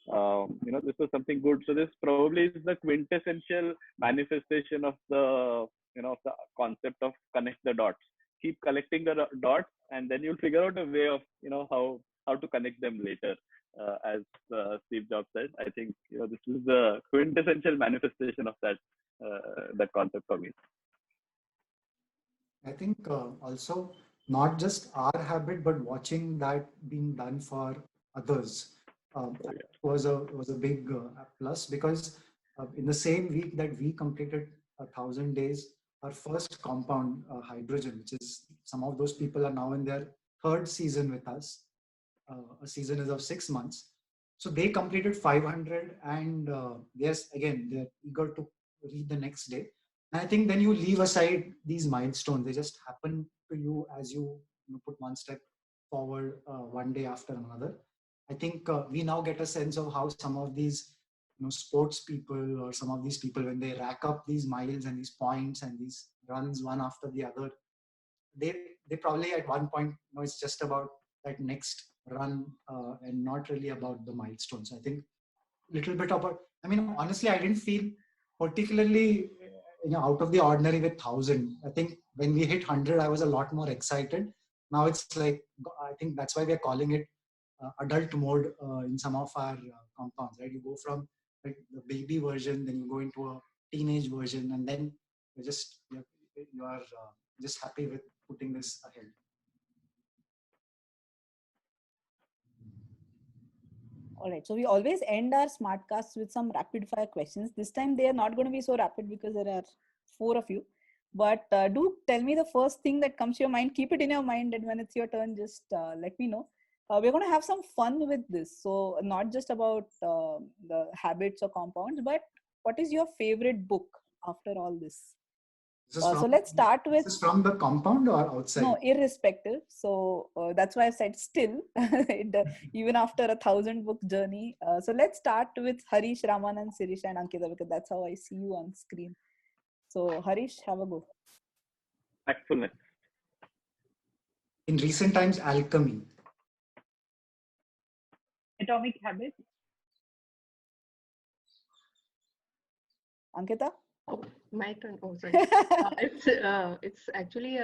This was something good. So this probably is the quintessential manifestation of the of the concept of connect the dots. Keep collecting the dots, and then you'll figure out a way of how to connect them later. As Steve Jobs said, I think this is the quintessential manifestation of that concept for me. I think also not just our habit, but watching that being done for others Oh, yeah. was a big plus, because in the same week that we completed 1,000 days, our first compound, hydrogen, which is some of those people are now in their third season with us. A season is of 6 months. So they completed 500, and yes, again, they're eager to read the next day. And I think then you leave aside these milestones. They just happen to you as you put one step forward, one day after another. I think we now get a sense of how some of these sports people or some of these people, when they rack up these miles and these points and these runs one after the other, they they probably at one point it's just about that next run, and not really about the milestones. I think little bit about, I mean, honestly, I didn't feel particularly out of the ordinary with 1,000. I think when we hit 100 I was a lot more excited. Now it's like, I think that's why we're calling it adult mode in some of our compounds, right? You go from like the baby version, then you go into a teenage version, and then you are just happy with putting this ahead. All right, so we always end our smartcasts with some rapid fire questions. This time they are not going to be so rapid because there are 4 of you, But do tell me the first thing that comes to your mind. Keep it in your mind, and when it's your turn, just let me know. We're going to have some fun with this. So, not just about the habits or compounds, but what is your favorite book after all this? So, let's start with. This is from the compound or outside? No, irrespective. So, that's why I said still, even after 1,000 book journey. So, let's start with Harish, Ramanand, Sirisha, and Ankita, because that's how I see you on screen. So, Harish, have a go. Factfulness. In recent times, alchemy. Atomic Habits. Ankita? Oh, my turn. Oh, sorry. It's actually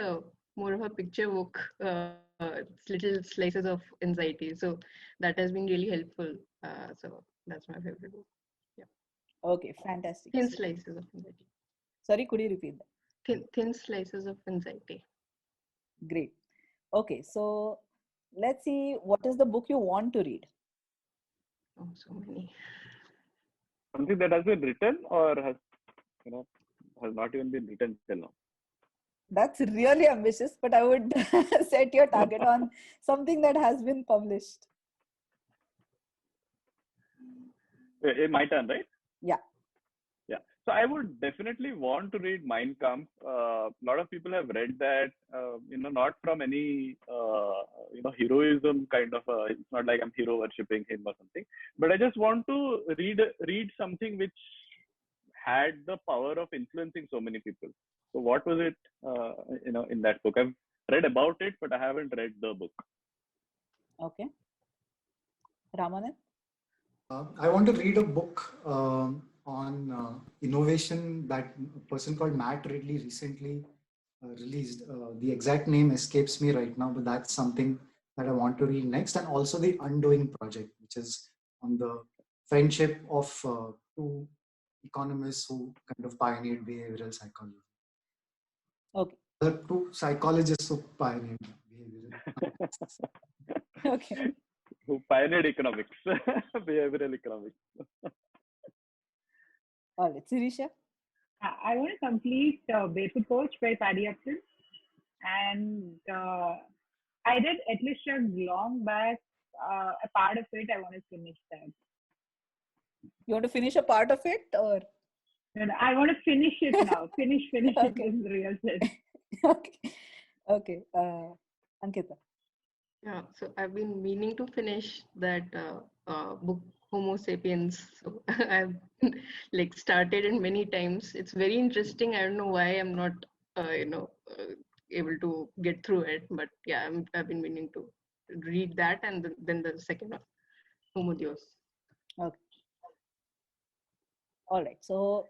more of a picture book. It's little slices of anxiety. So that has been really helpful. So that's my favorite book. Yeah. Okay, fantastic. Thin slices of anxiety. Sorry, could you repeat that? Thin slices of anxiety. Great. Okay, so let's see, what is the book you want to read? Oh, so many. Something that has been written or has not even been written till now. That's really ambitious, but I would set your target on something that has been published. My turn, right? Yeah. Yeah. So I would definitely want to read Mein Kampf. A lot of people have read that, not from any, heroism kind of. It's not like I'm hero worshipping him or something. But I just want to read something which had the power of influencing so many people. So what was it, in that book? I've read about it, but I haven't read the book. Okay. Ramanan? I want to read a book on innovation that a person called Matt Ridley recently released. The exact name escapes me right now, but that's something that I want to read next. And also the Undoing Project, which is on the friendship of two economists who kind of pioneered behavioral psychology. Okay. The two psychologists who pioneered behavioral. Okay. Who pioneered economics, behavioral economics. All right. Sirisha? I want to complete Barefoot Coach by Paddy Upton. And I read Etlisha long back. A part of it, I want to finish that. You want to finish a part of it, or? No, I want to finish it now. Finish Okay. it in real sense. Okay. Okay. Ankita? Yeah, so I've been meaning to finish that book Homo sapiens. So I've like started it many times. It's very interesting. I don't know why I'm not, able to get through it. But yeah, I've been meaning to read that, and then the second one, Homo Deus. Okay. All right. So,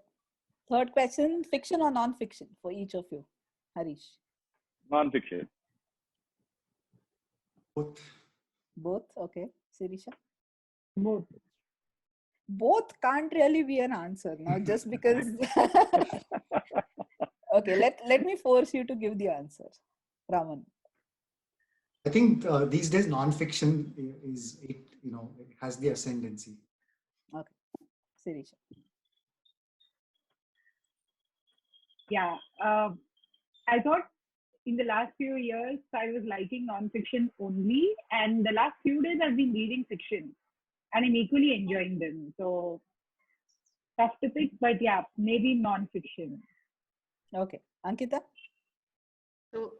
third question, fiction or non-fiction for each of you? Harish? Non-fiction. Both. Both? Okay. Sirisha? Both. Both can't really be an answer now, just because. Okay, let me force you to give the answer. Raman? I think these days non-fiction it has the ascendancy. Okay. Sirisha? Yeah. I thought in the last few years, I was liking non-fiction only. And the last few days, I've been reading fiction. And I'm equally enjoying them. So, tough to pick, but yeah, maybe non-fiction. Okay. Ankita? So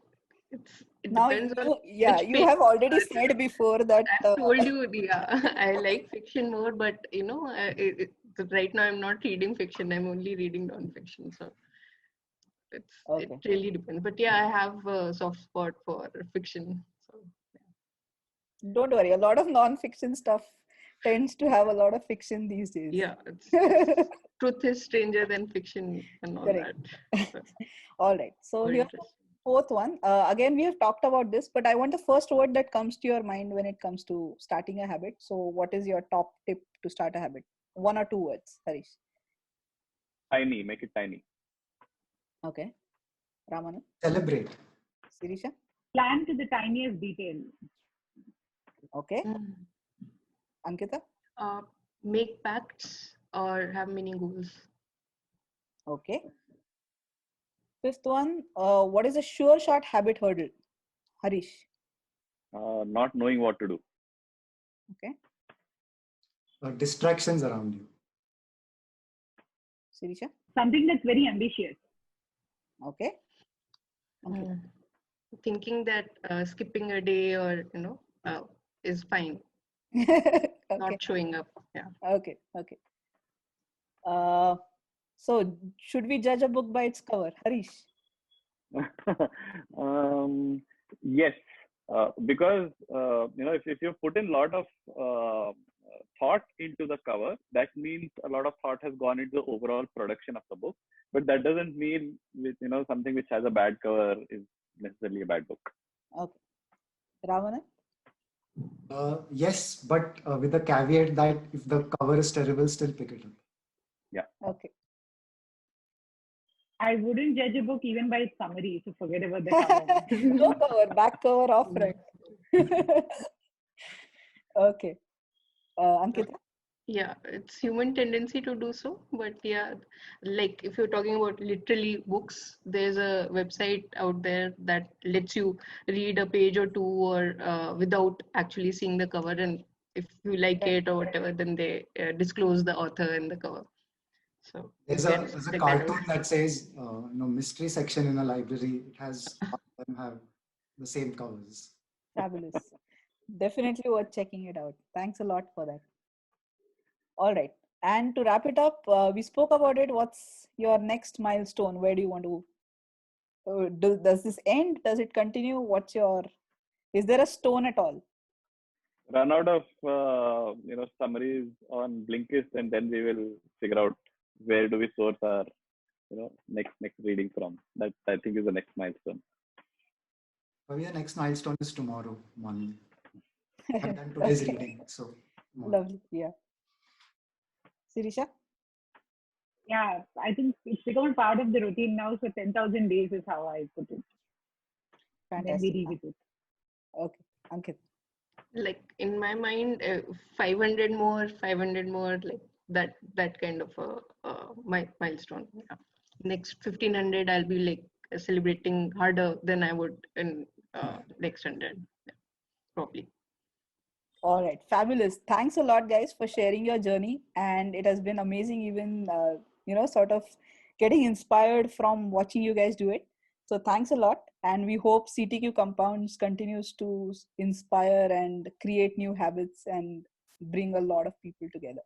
it Now, depends on you which have already page. said before that. I've told you, yeah, I like fiction more, but right now I'm not reading fiction. I'm only reading non-fiction. So it Okay. really depends. But yeah, I have a soft spot for fiction. So Don't worry, a lot of non-fiction stuff tends to have a lot of fiction these days. yeah, truth is stranger than fiction and all Correct. that. All right. So Very here, interesting. fourth one. Again, we have talked about this, but I want the first word that comes to your mind when it comes to starting a habit. So what is your top tip to start a habit? 1 or 2 words, Harish? Tiny. Make it tiny. Okay. Ramana? Celebrate. Sirisha? Plan to the tiniest detail. Okay. Ankita? Make pacts or have many goals. Okay. Fifth one, what is a sure shot habit hurdle? Harish. Not knowing what to do. Okay. Distractions around you. Sirisha. Something that's very ambitious. Okay. Okay. Thinking that skipping a day or is fine. Okay. Not showing up. Yeah. Okay. Okay. So should we judge a book by its cover, Harish? Yes, because if you put in a lot of thought into the cover, that means a lot of thought has gone into the overall production of the book. But that doesn't mean with something which has a bad cover is necessarily a bad book. Okay. Ravana? Yes, but with the caveat that if the cover is terrible, still pick it up. Yeah. Okay. I wouldn't judge a book even by its summary, so forget about the cover. No cover, back cover or front. Okay. Ankita? Yeah, it's human tendency to do so, but yeah, like if you're talking about literally books, there's a website out there that lets you read a page or two or without actually seeing the cover, and if you like Right. it or whatever, then they disclose the author in the cover. So There's you a can there's a check that out. cartoon that says mystery section in a library. It has all of them have the same covers. Fabulous. Definitely worth checking it out. Thanks a lot for that. All right. And to wrap it up, we spoke about it. What's your next milestone? Where do you want to? Does this end? Does it continue? Is there a stone at all? Run out of summaries on Blinkist, and then we will figure out where do we source our next reading from. That I think is the next milestone. Maybe the next milestone is tomorrow morning. I've done today's Okay. reading, so tomorrow. Lovely. Yeah. Sirisha? Yeah, I think it's become a part of the routine now. So 10,000 days is how I put it. Then we Fantastic. revisit. Okay. Ankit? Like in my mind, 500 more, 500 more, like that kind of a milestone. Yeah. Next 1500, I'll be like celebrating harder than I would in next 100. Yeah, probably. All right, fabulous. Thanks a lot, guys, for sharing your journey. And it has been amazing, even, sort of getting inspired from watching you guys do it. So thanks a lot. And we hope CTQ Compounds continues to inspire and create new habits and bring a lot of people together.